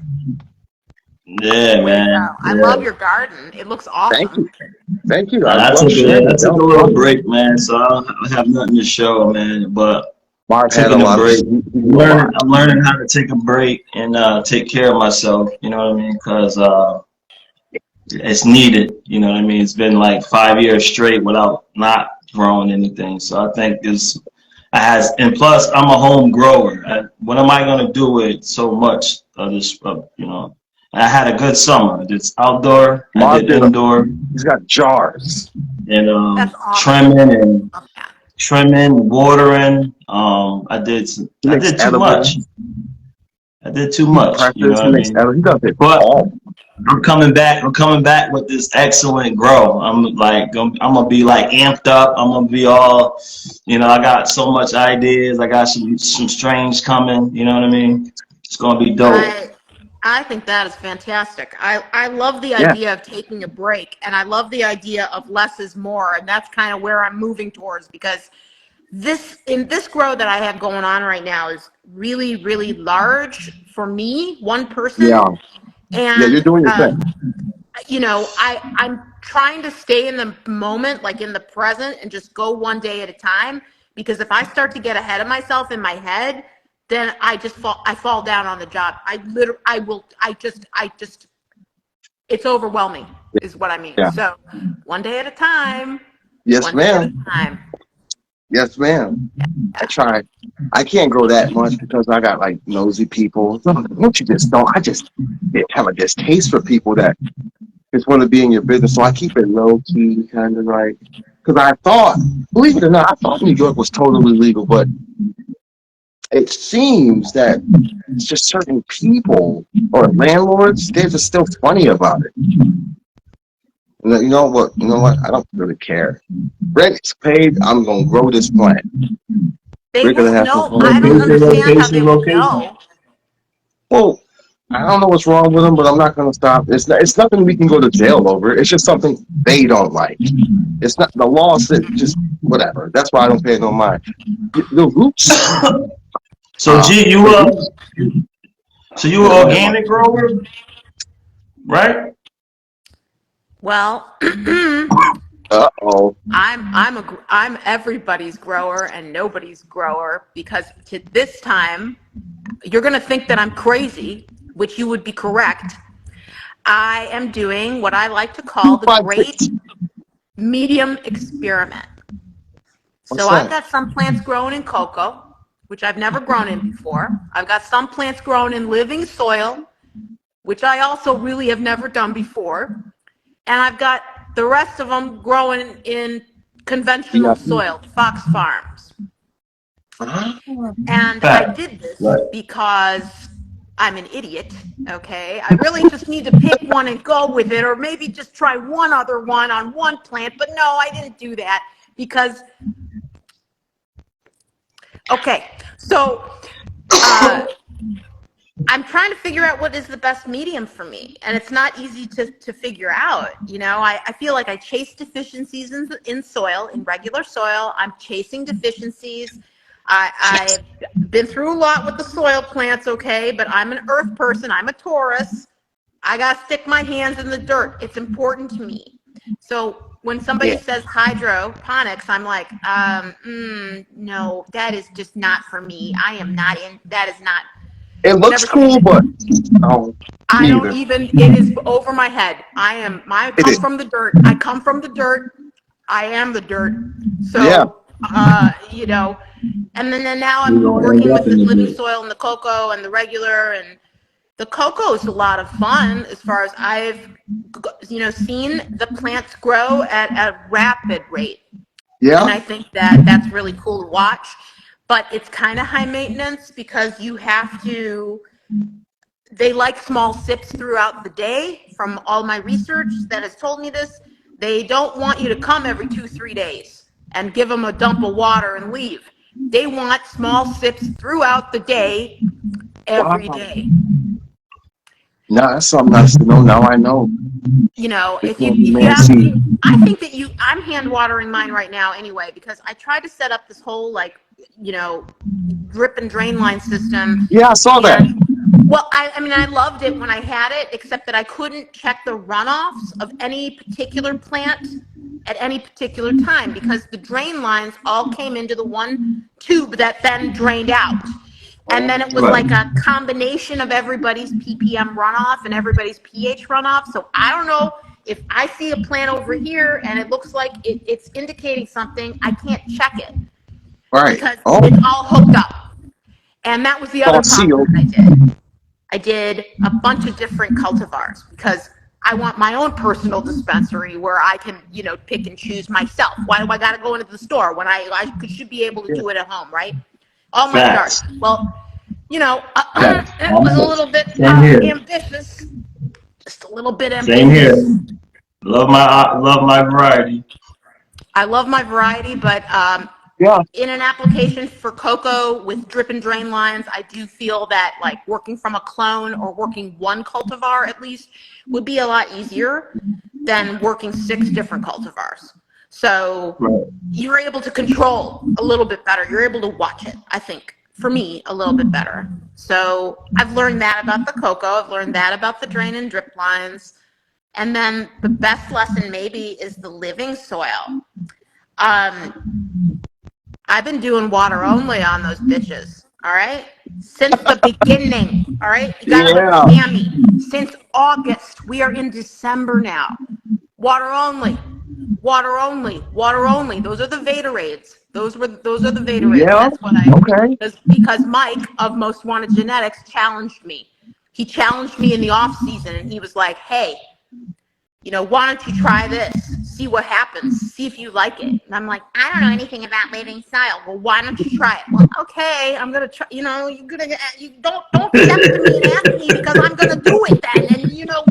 Speaker 2: Yeah, man.
Speaker 3: Wow. I love your garden. It looks awesome.
Speaker 1: Thank you. Thank you.
Speaker 2: I took a little break, man, so I don't have nothing to show, man. But
Speaker 1: Mark had a lot of.
Speaker 2: I'm learning how to take a break and take care of myself. You know what I mean? Because it's needed. You know what I mean? It's been like 5 years straight without not growing anything. So I think and plus I'm a home grower. What am I gonna do with so much of this? You know. I had a good summer. It's outdoor. I did indoor.
Speaker 1: He's got jars.
Speaker 2: And
Speaker 3: awesome.
Speaker 2: trimming, watering. I did too much. I did too much. You know what I mean?
Speaker 1: He does it.
Speaker 2: But I'm coming back with this excellent grow. I'm gonna be like amped up. I'm gonna be all, I got so much ideas. I got some strange coming. You know what I mean? It's gonna be dope.
Speaker 3: I think that is fantastic. I love the idea of taking a break, and I love the idea of less is more, and that's kind of where I'm moving towards, because this grow that I have going on right now is really, really large for me, one person.
Speaker 1: Yeah.
Speaker 3: And
Speaker 1: you're doing your thing.
Speaker 3: I'm trying to stay in the moment, like in the present, and just go one day at a time, because if I start to get ahead of myself in my head, then I fall down on the job. It's overwhelming is what I mean. Yeah. So one day at a time.
Speaker 1: Yes, ma'am. Yes, ma'am. I try. I can't grow that much because I got like nosy people. I just have a distaste for people that just want to be in your business. So I keep it low key, kind of like, because I thought, believe it or not, I thought New York was totally legal, but it seems that it's just certain people or landlords, they're just still funny about it. You know what? I don't really care. Rent's paid. I'm gonna grow this plant.
Speaker 3: We're gonna have I don't understand how they would know.
Speaker 1: Well, I don't know what's wrong with them, but I'm not gonna stop. It's nothing we can go to jail over. It's just something they don't like. It's not the law said just whatever. That's why I don't pay no mind. The roots.
Speaker 2: So you were organic grower, right?
Speaker 3: Well,
Speaker 1: uh-oh.
Speaker 3: I'm everybody's grower and nobody's grower, because to this time you're going to think that I'm crazy, which you would be correct. I am doing what I like to call the great medium experiment. So I've got some plants growing in cocoa, which I've never grown in before. I've got some plants grown in living soil, which I also really have never done before. And I've got the rest of them growing in conventional soil, Fox Farms. And I did this because I'm an idiot, okay? I really just need to pick one and go with it, or maybe just try one other one on one plant. But no, I didn't do that because... Okay, so I'm trying to figure out what is the best medium for me, and it's not easy to figure out. I feel like I chase deficiencies in soil, in regular soil. I'm chasing deficiencies. I've been through a lot with the soil plants, okay, but I'm an earth person. I'm a Taurus. I got to stick my hands in the dirt. It's important to me. So when somebody says hydroponics, I'm like, no, that is just not for me. I am not in, that is not.
Speaker 1: It looks cool, but no.
Speaker 3: I don't even, it is over my head. I come from the dirt. I come from the dirt. I am the dirt. So you know, and then now
Speaker 2: You
Speaker 3: I'm
Speaker 2: don't end
Speaker 3: working
Speaker 2: up
Speaker 3: with
Speaker 2: in
Speaker 3: the
Speaker 2: the
Speaker 3: living
Speaker 2: ditch.
Speaker 3: soil and the cocoa and the regular, and the cocoa is a lot of fun as far as I've, seen the plants grow at a rapid rate. And
Speaker 1: Yeah.
Speaker 3: I think that that's really cool to watch, but it's kind of high maintenance because you have to, they like small sips throughout the day. From all my research that has told me this, they don't want you to come every 2-3 days and give them a dump of water and leave. They want small sips throughout the day, every
Speaker 1: Wow.
Speaker 3: day.
Speaker 1: Now that's something nice to know. Now I know.
Speaker 3: If
Speaker 1: Before
Speaker 3: you
Speaker 1: the
Speaker 3: if you
Speaker 1: man
Speaker 3: have,
Speaker 1: see.
Speaker 3: I think that I'm hand watering mine right now anyway, because I tried to set up this whole, like, drip and drain line system.
Speaker 1: Yeah, I saw that.
Speaker 3: And well, I mean, I loved it when I had it, except that I couldn't check the runoffs of any particular plant at any particular time, because the drain lines all came into the one tube that then drained out. And then it was
Speaker 2: Right.
Speaker 3: like a combination of everybody's ppm runoff and everybody's pH runoff. So I don't know, if I see a plant over here and it looks like it's indicating something, I can't check it
Speaker 1: Right.
Speaker 3: because
Speaker 1: Oh,
Speaker 3: it's all hooked up. And that was the other
Speaker 1: all
Speaker 3: problem
Speaker 1: sealed.
Speaker 3: that I did. I did a bunch of different cultivars because I want my own personal dispensary where I can, pick and choose myself. Why do I got to go into the store when I should be able to do it at home, right? All my yards.
Speaker 2: Facts.
Speaker 3: Well,
Speaker 2: Facts.
Speaker 3: it was a little bit
Speaker 2: Same here.
Speaker 3: ambitious, just a little bit
Speaker 2: Same here.
Speaker 3: ambitious.
Speaker 2: Love my variety.
Speaker 3: I love my variety, but
Speaker 1: Yeah.
Speaker 3: in an application for cocoa with drip and drain lines, I do feel that, like, working from a clone or working one cultivar at least would be a lot easier than working 6 different cultivars. So
Speaker 2: Right.
Speaker 3: you're able to control a little bit better. You're able to watch it, I think, for me, a little bit better. So I've learned that about the cocoa. I've learned that about the drain and drip lines. And then the best lesson maybe is the living soil. I've been doing water only on those bitches, all right? Since the beginning, all right? You gotta
Speaker 1: Yeah.
Speaker 3: understand me. Since August, we are in December now. Water only, water only, water only. Those are the Vatorades. Those are the Vatorades.
Speaker 1: Yeah.
Speaker 3: That's what
Speaker 1: Okay.
Speaker 3: because Mike of Most Wanted Genetics challenged me. He challenged me in the off season, and he was like, "Hey, why don't you try this? See what happens. See if you like it." And I'm like, "I don't know anything about living soil." "Well, why don't you try it?" "Well, okay, I'm gonna try. You don't step to me and ask me, because I'm gonna do it then, and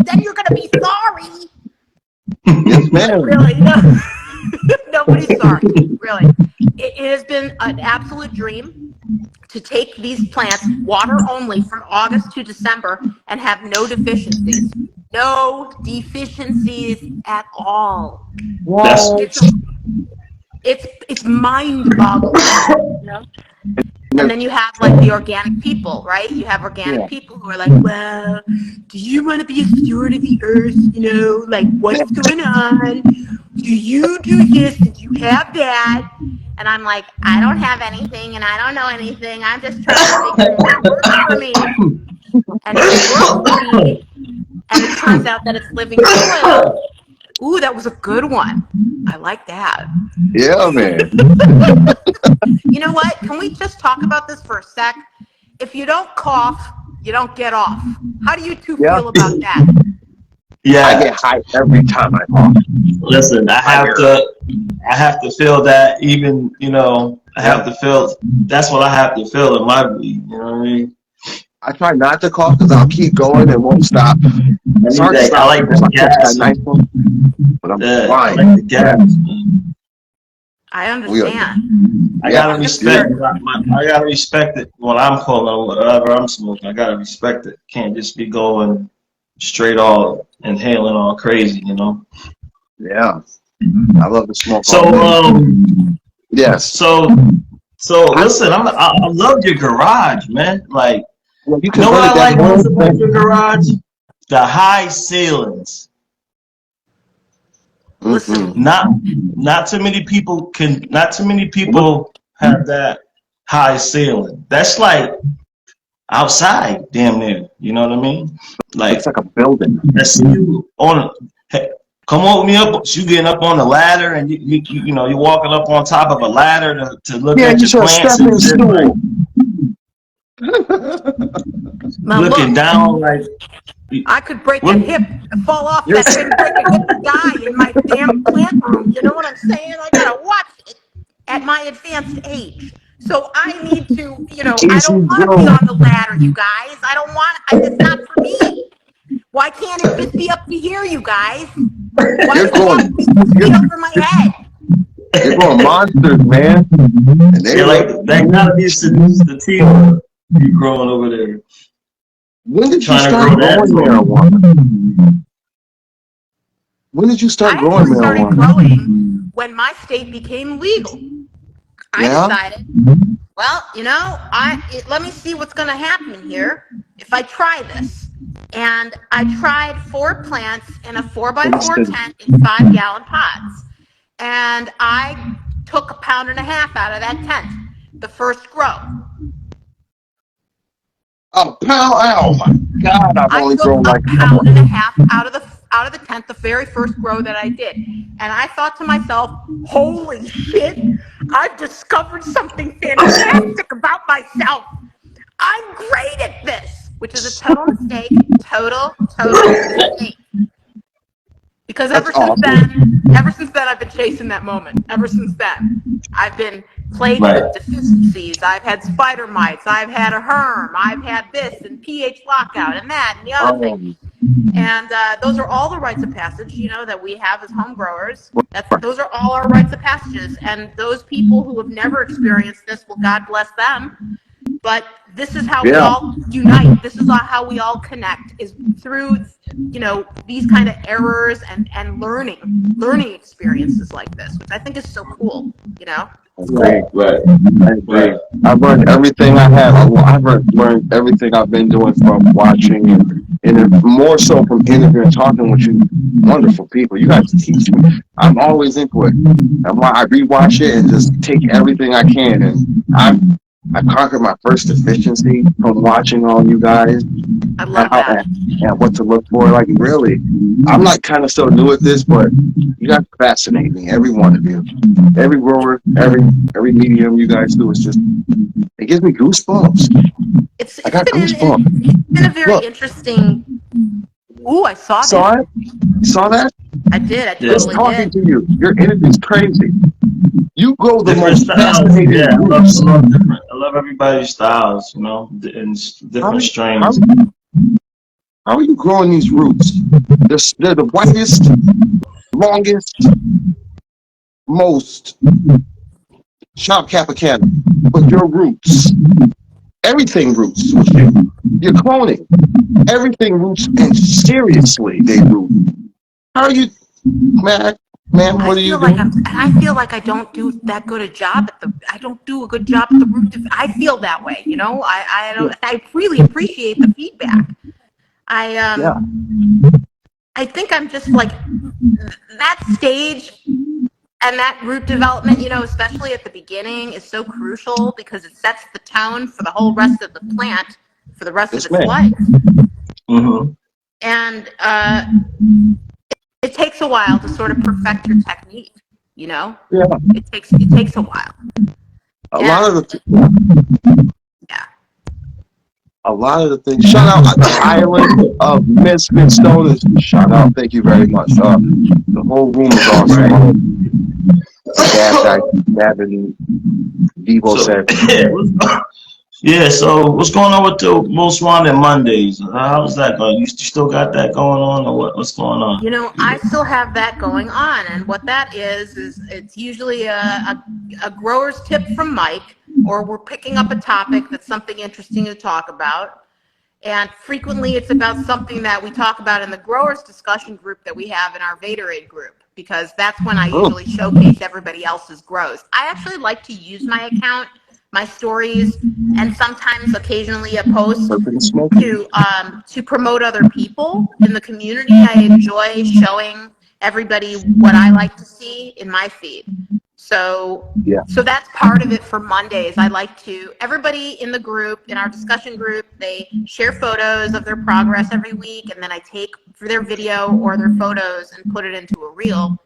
Speaker 3: then you're gonna be sorry."
Speaker 1: Yes, ma'am.
Speaker 3: Really, nobody's sorry. Really, it has been an absolute dream to take these plants water only from August to December and have no deficiencies. No deficiencies at all.
Speaker 2: That's
Speaker 3: It's mind-boggling. And then you have, like, the organic people, right? You have organic people who are like, "Well, do you want to be a steward of the earth? Like, what's going on? Do you do this? Did you have that?" And I'm like, "I don't have anything, and I don't know anything. I'm just trying to figure out what works for me." And it works for me, and it turns out that it's living soil. Ooh, that was a good one. I like that.
Speaker 1: Yeah, man.
Speaker 3: You know what? Can we just talk about this for a sec? If you don't cough, you don't get off. How do you two feel about that?
Speaker 1: I
Speaker 2: yeah.
Speaker 1: get high every time I cough.
Speaker 2: Listen, I have to feel that. Even I have to feel. That's what I have to feel in my weed. You know what I mean?
Speaker 1: I try not to cough because I'll keep going and won't stop. It's hard to
Speaker 2: I
Speaker 1: stop
Speaker 2: like
Speaker 1: because
Speaker 2: the
Speaker 1: I catch
Speaker 2: gas.
Speaker 1: that nice one, but I'm
Speaker 2: I
Speaker 1: fine.
Speaker 2: like the gas. Man.
Speaker 3: I understand.
Speaker 2: I gotta respect. I gotta respect it when I'm pulling whatever I'm smoking. I gotta respect it. Can't just be going straight all inhaling all crazy.
Speaker 1: Yeah, I love to smoke.
Speaker 2: So
Speaker 1: yes.
Speaker 2: So listen, I love your garage, man. Like,
Speaker 1: Well, you
Speaker 2: you
Speaker 1: can
Speaker 2: know
Speaker 1: put
Speaker 2: what
Speaker 1: it
Speaker 2: I
Speaker 1: that
Speaker 2: like most
Speaker 1: way.
Speaker 2: about your garage? The high ceilings.
Speaker 3: Listen,
Speaker 2: Not too many people have that high ceiling. That's like outside, damn near. You know what I mean? Like,
Speaker 1: It's like a building.
Speaker 2: that's you on. come on me up. You getting up on the ladder, and you know, you're walking up on top of a ladder to look
Speaker 1: Yeah,
Speaker 2: at
Speaker 1: you
Speaker 2: your
Speaker 1: said
Speaker 2: plants and
Speaker 1: stepping
Speaker 2: shit, like
Speaker 1: stool.
Speaker 3: Now
Speaker 2: looking
Speaker 3: look,
Speaker 2: down, like
Speaker 3: I could break a
Speaker 2: what?
Speaker 3: hip, fall off
Speaker 1: You're,
Speaker 3: that thing, break a hip and die in my damn plant room. You know what I'm saying? I gotta watch it at my advanced age. So I need to, I
Speaker 1: easy
Speaker 3: don't want to be
Speaker 1: go.
Speaker 3: on the ladder, you guys. I don't want, it's not for me. Why can't it just be up to here, you guys? Why
Speaker 1: You're
Speaker 3: does it have
Speaker 1: going.
Speaker 3: to be 6 feet over my head?
Speaker 1: You're going monsters, man. And they
Speaker 2: Yeah, like
Speaker 1: look.
Speaker 2: that gotta be sativa you growing over there,
Speaker 1: When did you
Speaker 2: trying to
Speaker 1: start
Speaker 2: grow that
Speaker 1: growing
Speaker 2: for.
Speaker 1: marijuana? When did you start
Speaker 3: I
Speaker 1: growing
Speaker 3: actually started
Speaker 1: marijuana?
Speaker 3: growing when my state became legal. I
Speaker 1: Yeah.
Speaker 3: decided, well, let me see what's going to happen here if I try this. And I tried 4 plants in a 4x4 tent in 5-gallon pots. And I took 1.5 pounds out of that tent, the first grow.
Speaker 1: Oh, pal! Oh my God! I've
Speaker 3: I
Speaker 1: only
Speaker 3: took
Speaker 1: grown
Speaker 3: a
Speaker 1: like.
Speaker 3: pound and a half out of the tent, the very first grow that I did. And I thought to myself, holy shit, I've discovered something fantastic about myself. I'm great at this, which is a total mistake. Total mistake. Because
Speaker 1: That's awesome.
Speaker 3: ever since then, I've been chasing that moment. Ever since then, I've been plagued
Speaker 2: Right.
Speaker 3: with deficiencies. I've had spider mites. I've had a herm. I've had this and pH lockout and that and the other thing.
Speaker 1: Um,
Speaker 3: And those are all the rites of passage, that we have as home growers. Those are all our rites of passages. And those people who have never experienced this, well, God bless them. But this is how we
Speaker 1: yeah.
Speaker 3: all unite. This is how we all connect, is through, these kind of errors and learning experiences like this, which I think is so cool.
Speaker 1: I agree.
Speaker 2: Right.
Speaker 1: I agree.
Speaker 2: Right.
Speaker 1: I've learned everything I have. I've learned everything I've been doing from watching and more so from interviewing, talking with you, wonderful people. You guys teach me. I'm always into it. I rewatch it and just take everything I can. And I conquered my first deficiency from watching all you guys
Speaker 3: I
Speaker 1: and
Speaker 3: love
Speaker 1: how
Speaker 3: that.
Speaker 1: and what to look for. Like really, I'm like kind of so new at this, but you guys fascinate me. Every one of you, every grower, every medium you guys do is just it gives me goosebumps.
Speaker 3: It's
Speaker 1: I
Speaker 3: it's
Speaker 1: got
Speaker 3: been
Speaker 1: goosebumps.
Speaker 3: it's been a very
Speaker 1: Look,
Speaker 3: interesting. Ooh, I saw
Speaker 1: saw
Speaker 3: that.
Speaker 1: it? You saw that?
Speaker 3: I did. I
Speaker 2: Yeah.
Speaker 1: Just
Speaker 3: totally
Speaker 1: talking
Speaker 3: did.
Speaker 1: to you, your energy's crazy. You grow the
Speaker 2: Different
Speaker 1: most
Speaker 2: styles.
Speaker 1: fascinating
Speaker 2: Yeah,
Speaker 1: roots.
Speaker 2: I love everybody's styles, and
Speaker 1: How,
Speaker 2: different
Speaker 1: how,
Speaker 2: strains.
Speaker 1: how are you growing these roots? They're the whitest, longest, most sharp Capicana. But your roots, everything roots with you. You're cloning. Everything roots, and seriously, they root. How are you, man? Ma'am, what are you doing?
Speaker 3: I feel like I don't do that good a job I don't do a good job at the root. I feel that way,
Speaker 1: Yeah,
Speaker 3: I really appreciate the feedback. I,
Speaker 1: yeah,
Speaker 3: I think I'm just like that stage and that root development, especially at the beginning is so crucial because it sets the tone for the whole rest of the plant for the rest of
Speaker 1: yes,
Speaker 3: its
Speaker 1: ma'am.
Speaker 3: life.
Speaker 2: Mm-hmm.
Speaker 3: And, it takes a while to sort of perfect your technique, you know?
Speaker 1: Yeah,
Speaker 3: It takes a while.
Speaker 1: a lot
Speaker 3: And
Speaker 1: of the
Speaker 3: yeah.
Speaker 1: a lot of the things. Shout out the island of Misfit Stoners. Shout out, thank you very much. The whole room is awesome.
Speaker 2: Right.
Speaker 1: Dab and Devo
Speaker 2: So
Speaker 1: said,
Speaker 2: yeah. So what's going on with the Most Wanted Mondays? How's that going? You still got that going on, or what? What's going on?
Speaker 3: I still have that going on, and what that is it's usually a grower's tip from Mike, or we're picking up a topic that's something interesting to talk about. And frequently it's about something that we talk about in the growers discussion group that we have in our Vaderade group, because that's when I
Speaker 1: oh,
Speaker 3: usually showcase everybody else's grows. I actually like to use my account, my stories, and sometimes occasionally a post
Speaker 1: something smoking.
Speaker 3: to promote other people in the community. I enjoy showing everybody what I like to see in my feed. So
Speaker 1: Yeah,
Speaker 3: that's part of it for Mondays. I like to, everybody in the group, in our discussion group, they share photos of their progress every week, and then I take for their video or their photos and put it into a reel.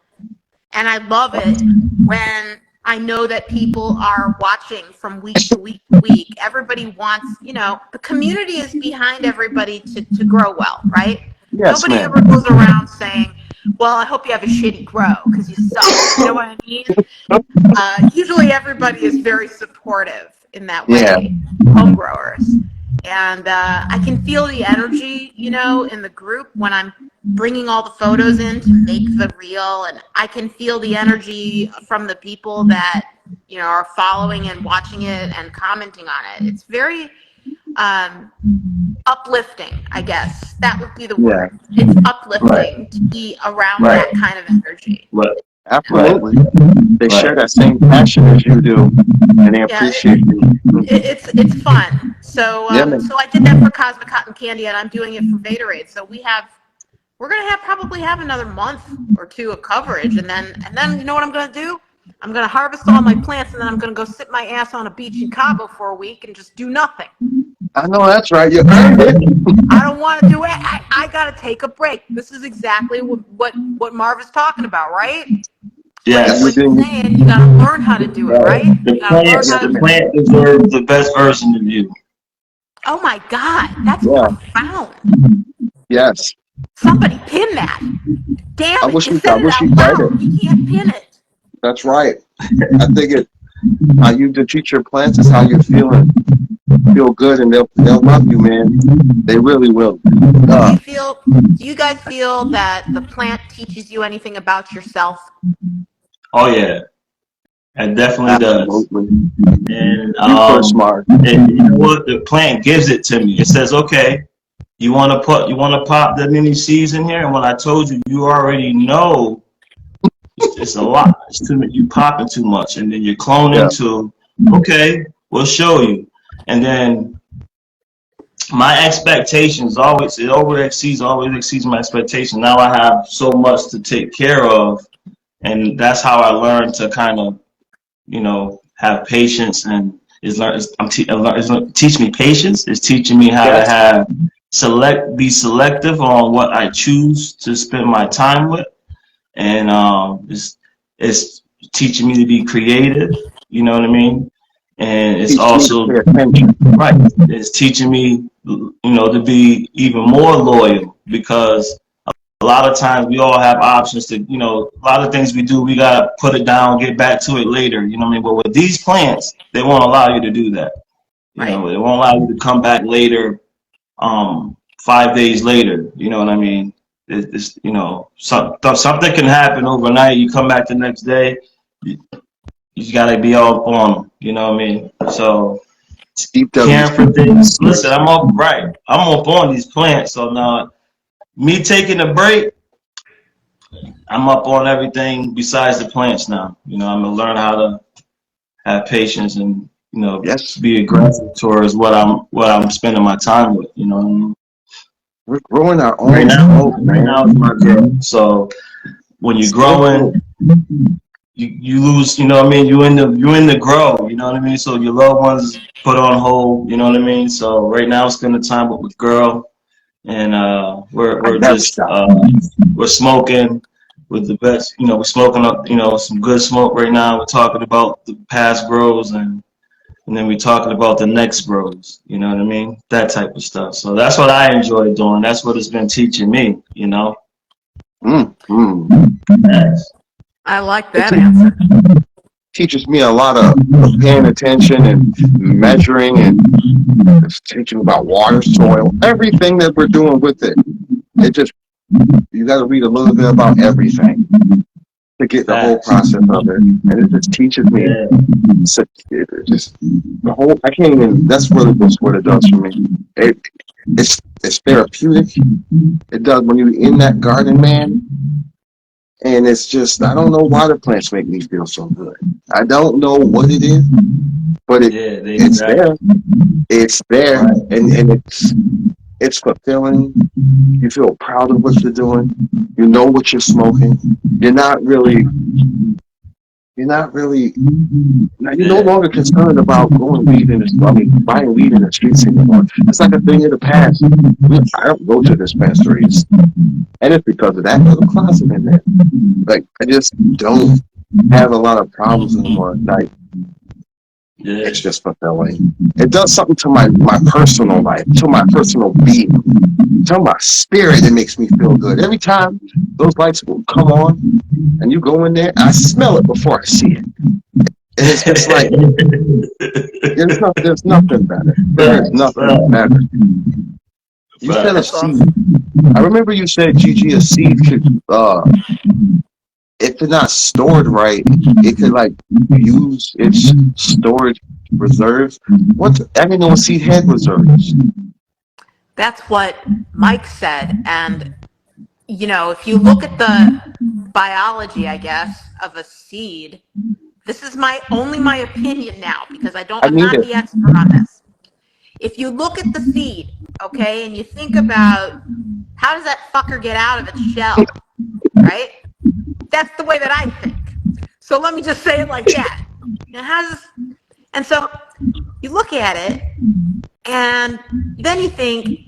Speaker 3: And I love it when I know that people are watching from week to week to week. Everybody wants, the community is behind everybody to grow well, right?
Speaker 1: Yes,
Speaker 3: Nobody
Speaker 1: ma'am.
Speaker 3: ever goes around saying, well, I hope you have a shitty grow because you suck. You know what I mean? Usually everybody is very supportive in that way, home growers. And I can feel the energy, in the group when I'm bringing all the photos in to make the reel. And I can feel the energy from the people that, are following and watching it and commenting on it. It's very uplifting, I guess. That would be the word. It's uplifting to be around that kind of energy.
Speaker 1: Absolutely. They share that same passion as you do, and they appreciate you.
Speaker 3: It's fun. So so I did that for Cosmic Cotton Candy, and I'm doing it for Vaderade. So we're gonna probably have another month or two of coverage, and then you know what I'm gonna do? I'm gonna harvest all my plants, and then I'm gonna go sit my ass on a beach in Cabo for a week and just do nothing.
Speaker 1: I know that's right. You earned it.
Speaker 3: I don't want to do it. I gotta take a break. This is exactly what Marv is talking about, right?
Speaker 2: Yes.
Speaker 3: Like you're saying, you gotta learn how to do it, right?
Speaker 2: The plant deserves the best version of you.
Speaker 3: Oh my God, that's profound.
Speaker 1: Yes.
Speaker 3: Somebody pin that. Damn it, you said it out loud. You can't pin it.
Speaker 1: That's right. I think how you teach your plants is how you're feeling. Feel good, and they'll love you, man. They really will.
Speaker 3: Do you guys feel that the plant teaches you anything about yourself?
Speaker 2: Oh yeah, it definitely does. And
Speaker 1: smart.
Speaker 2: And you know what? The plant gives it to me. It says, okay, you want to pop the mini seeds in here, and when I told you, you already know it's a lot. It's too much. You popping too much, and then you're cloning to. Okay, we'll show you. And then my expectations always exceeds my expectations. Now I have so much to take care of, and that's how I learned to kind of, have patience. And teach me patience. It's teaching me how to be selective on what I choose to spend my time with, and it's teaching me to be creative. You know what I mean? And it's also it's teaching me, to be even more loyal, because a lot of times we all have options to, a lot of things we do, we gotta put it down, get back to it later. You know what I mean? But with these plants, they won't allow you to do that. They won't allow you to come back later, 5 days later. You know what I mean? It's something can happen overnight. You come back the next day. You gotta be all on them, you know what I mean? So caring for things. Listen, I'm up on these plants. So now, me taking a break, I'm up on everything besides the plants now. I'm gonna learn how to have patience and be aggressive towards what I'm spending my time with. You know what I mean?
Speaker 1: We're growing our own.
Speaker 2: Right now it's my girl. So when you're growing, you lose, you know what I mean? You in the grow, you know what I mean? So your loved ones put on hold, you know what I mean? So right now, spending time with girl, and we're smoking with the best, we're smoking up, some good smoke right now. We're talking about the past grows, and then we're talking about the next grows, you know what I mean? That type of stuff. So that's what I enjoy doing. That's what it's been teaching me, Yes.
Speaker 3: I like that answer.
Speaker 1: Teaches me a lot of paying attention and measuring, and it's teaching about water, soil, everything that we're doing with it. You got to read a little bit about everything to get the whole process of it, and it just teaches me. So just the whole. I can't even. That's really just what it does for me. It's therapeutic. It does when you're in that garden, man. And it's just, I don't know why the plants make me feel so good. I don't know what it is, but it's there. It's there, and it's fulfilling. You feel proud of what you're doing. You know what you're smoking. You're not really, you're not really. Now you're no longer concerned about going weed in the. I mean, buying weed in the streets anymore. It's like a thing of the past. I don't go to dispensaries, and it's because of that. There's a closet in there. Like I just don't have a lot of problems anymore. Like it's just fulfilling. It does something to my personal life, to my personal being, to my spirit. It makes me feel good every time those lights will come on, and you go in there. I smell it before I see it. And it's just like there's nothing better. There's nothing better. You said a seed. I remember you said, Gigi, a seed could if it's not stored right, it could like use its storage reserves. What? I didn't know a seed had reserves.
Speaker 3: That's what Mike said. And, you know, if you look at the biology, I guess, of a seed, this is my opinion now, because I'm not the expert on this. If you look at the seed, okay, and you think about how does that fucker get out of its shell, right? That's the way that I think. So let me just say it like that. And so you look at it, and then you think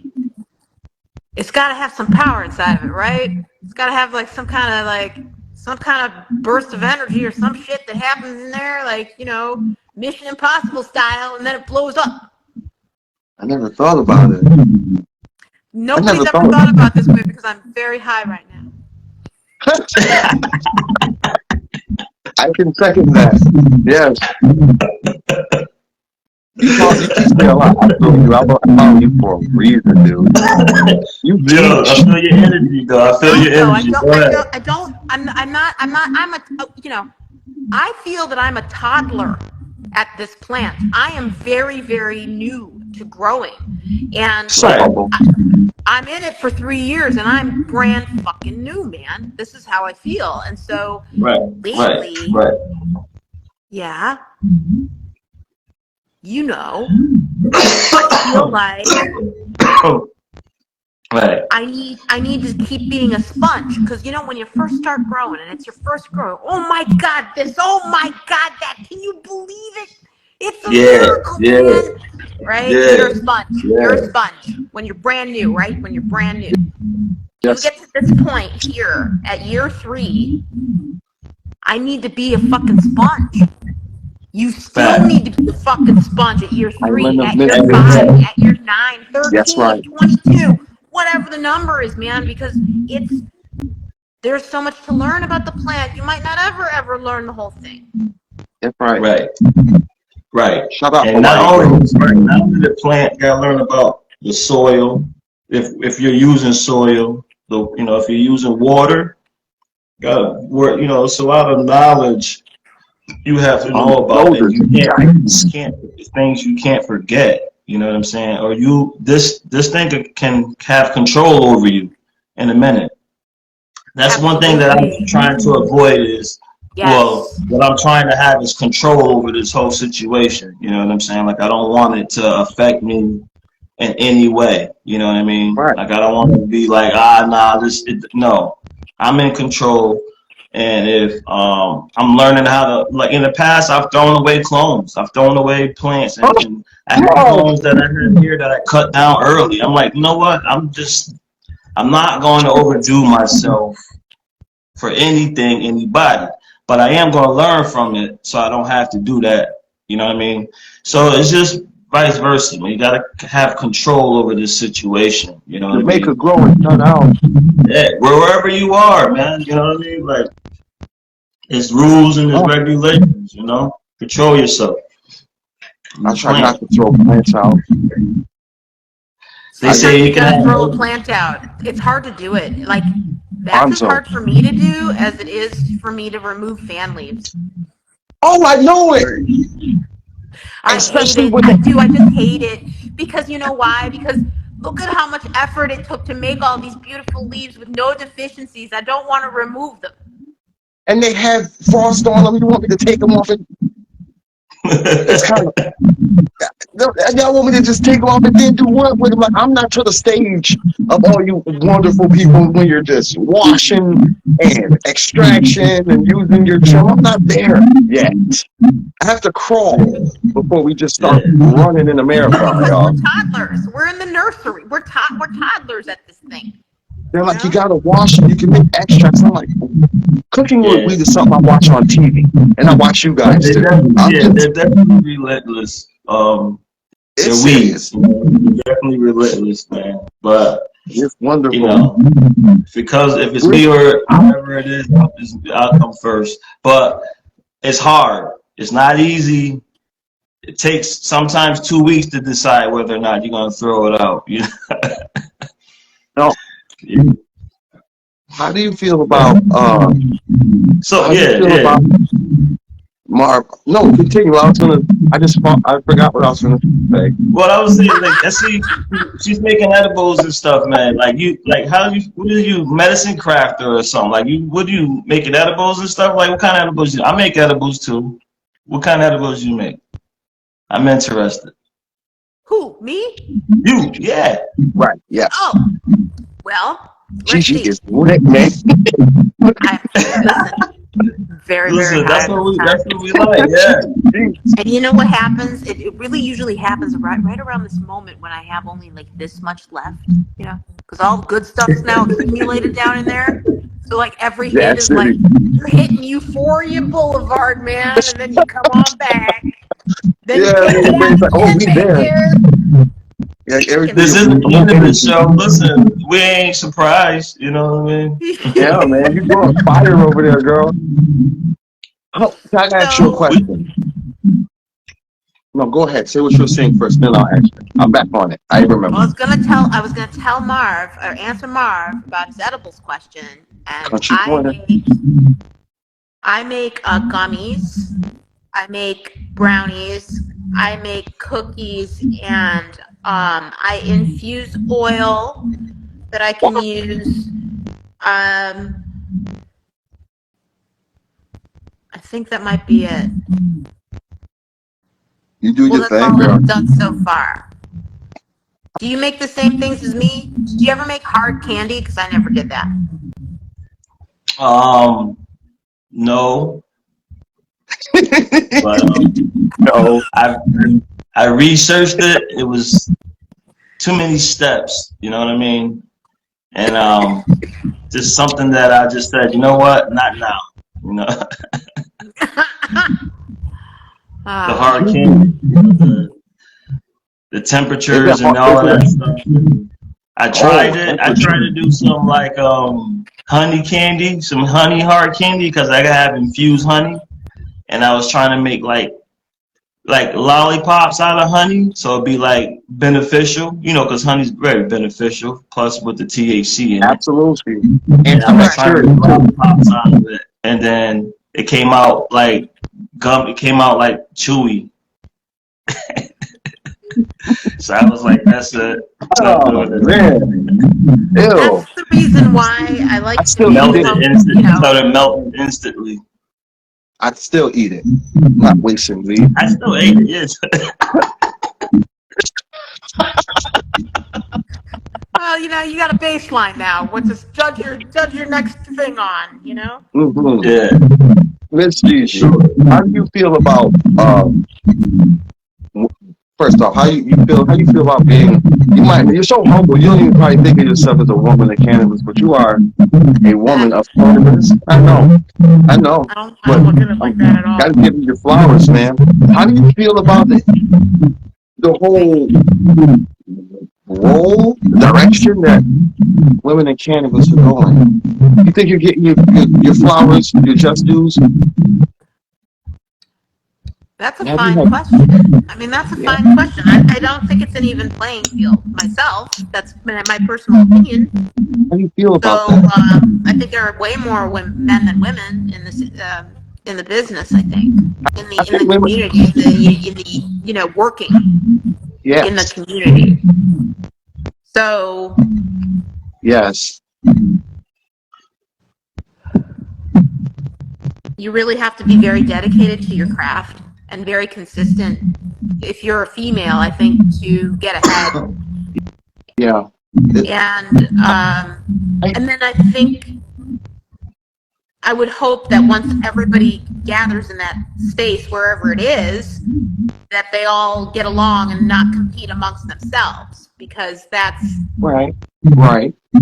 Speaker 3: it's got to have some power inside of it, right? It's got to have like some kind of burst of energy or some shit that happens in there, like, you know, Mission Impossible style, and then it blows up.
Speaker 1: I never thought about it.
Speaker 3: Nobody's ever thought about this way because I'm very high right now.
Speaker 1: I can second that. Yes. You teach me a lot. I follow you for a reason, dude.
Speaker 2: I feel your energy, though.
Speaker 3: I feel that I'm a toddler at this plant. I am very, very new to growing. And I'm in it for 3 years, and I'm brand fucking new, man. This is how I feel. And so lately, yeah, you know, I feel like I need to keep being a sponge, because, you know, when you first start growing and it's your first grow, oh my God, that, can you believe it? It's a miracle, man. Right?
Speaker 2: Yeah.
Speaker 3: You're a sponge. Yeah. You're a sponge when you're brand new, right? When you're brand new. Yes. You get to this point here at year 3, I need to be a fucking sponge. You still need to be a fucking sponge at year 3, at year 5, at year 9, 13, 22, whatever the number is, man, because there's so much to learn about the plant. You might not ever learn the whole thing.
Speaker 1: That's right.
Speaker 2: Right.
Speaker 1: Shout out
Speaker 2: and not only the plant, you gotta learn about the soil. If you're using soil, if you're using water, gotta work. You know, it's a lot of knowledge you have to know about it. You can't things you can't forget. You know what I'm saying? Or this thing can have control over you in a minute. That's one thing that I'm trying to avoid is. Yes. Well, what I'm trying to have is control over this whole situation. You know what I'm saying? Like, I don't want it to affect me in any way. You know what I mean? Right. Like, I don't want to be like, no. I'm in control. And if I'm learning how to, like, in the past, I've thrown away clones. I've thrown away plants. And I have clones that I had here that I cut down early. I'm like, you know what? I'm not going to overdo myself for anybody. But I am going to learn from it, so I don't have to do that. You know what I mean? So it's just vice versa. You got to have control over this situation. You know what I mean?
Speaker 1: Make it grow and turn out.
Speaker 2: Yeah, wherever you are, man. You know what I mean? Like, there's rules and there's regulations. You know, control yourself.
Speaker 1: I try not to throw plants out.
Speaker 3: They say you can throw a plant out. It's hard to do it. Like. That's as hard for me to do as it is for me to remove fan leaves.
Speaker 1: Oh, I know it.
Speaker 3: I hate it. I do. I just hate it. Because you know why? Because look at how much effort it took to make all these beautiful leaves with no deficiencies. I don't want to remove them.
Speaker 1: And they have frost on them. You want me to take them off? It's kind of, y'all want me to just take off and then do what with them? Like, I'm not to the stage of all you wonderful people when you're just washing and extraction and using your trim. I'm not there yet. I have to crawl before we just start running in a marathon, y'all.
Speaker 3: We're toddlers. We're in the nursery. We're toddlers at this thing.
Speaker 1: They're like, you gotta wash it. You can make extracts. I'm like, cooking with weed is something I watch on TV, and I watch you guys do.
Speaker 2: They're definitely relentless. They're weeds. They're definitely relentless, man. But
Speaker 1: it's wonderful.
Speaker 2: You know, because if it's me or whoever it is, I'll come first. But it's hard. It's not easy. It takes sometimes 2 weeks to decide whether or not you're gonna throw it out. You know?
Speaker 1: No. How do you feel about about Marv? No, continue. I forgot what I was gonna say.
Speaker 2: Well, I was saying, like, I see she's making edibles and stuff, man. Like, what are you, medicine crafter or something? Like, what do you making edibles and stuff? Like, what kind of edibles I make edibles too. What kind of edibles you make? I'm interested.
Speaker 3: Who, me?
Speaker 2: You, yeah.
Speaker 1: Right, yeah.
Speaker 3: Oh, well,
Speaker 1: Gigi is wrecked, man.
Speaker 3: Very
Speaker 2: that's what we like, yeah.
Speaker 3: And you know what happens? It really usually happens right around this moment when I have only like this much left, you know, because all the good stuff's now accumulated down in there. So like every hit is like you're hitting Euphoria Boulevard, man, and then you come on back. Then
Speaker 1: everybody's like, oh, we there. Yeah,
Speaker 2: this is the end of the show. Listen, we ain't surprised, you know what I mean?
Speaker 1: Yeah, man, you going fire over there, girl. Oh, can I ask you a question? No, go ahead. Say what you were saying first, then I'll ask you. I'm back on it. I remember.
Speaker 3: Well, I was gonna tell Marv or answer Marv about his edibles question, and I make gummies, I make brownies, I make cookies, and I infuse oil that I can use. I think that might be it.
Speaker 1: You do your thing,
Speaker 3: all
Speaker 1: girl.
Speaker 3: I've done so far. Do you make the same things as me? Did you ever make hard candy? Because I never did that.
Speaker 2: No. But
Speaker 1: no.
Speaker 2: I researched it. It was too many steps. You know what I mean? And just something that I just said, you know what? Not now. You know. The hard candy, the temperatures and all that stuff. I tried it. I tried to do some like honey candy, some honey hard candy, because I gotta have infused honey, and I was trying to make like lollipops out of honey, so it'd be like beneficial, you know, because honey's very beneficial. Plus with the THC in it.
Speaker 1: Absolutely.
Speaker 2: And I was trying to make lollipops out of it, and then it came out like gum. It came out like chewy. So I was like, "That's it."
Speaker 1: Oh man! Ew.
Speaker 3: That's the reason why I like to
Speaker 2: melt it instantly. Started melting instantly.
Speaker 1: I'd still eat it. I'm not wasting weed.
Speaker 2: I still ate it. Yes.
Speaker 3: Well, you know, you got a baseline now. What's this? Judge your next thing on, you know?
Speaker 1: Mm-hmm.
Speaker 2: Yeah.
Speaker 1: Miss Gigi, how do you feel about first off, how you feel about being you're so humble, you don't even probably think of yourself as a woman of cannabis, but you are a woman of cannabis. I know.
Speaker 3: I don't look at it like that at all.
Speaker 1: Gotta give you your flowers, man. How do you feel about the whole direction that women in cannabis are going? You think you're getting your flowers, your just dues?
Speaker 3: That's a fine question. I mean, that's a fine question. I don't think it's an even playing field myself. That's my personal opinion.
Speaker 1: How do you feel about that?
Speaker 3: I think there are way more men than women in this in the business. I think in the community, in the working in the community. So
Speaker 1: yes.
Speaker 3: You really have to be very dedicated to your craft and very consistent if you're a female, I think, to get ahead.
Speaker 1: Yeah.
Speaker 3: And then I think I would hope that once everybody gathers in that space, wherever it is, that they all get along and not compete amongst themselves, because that's
Speaker 1: Right.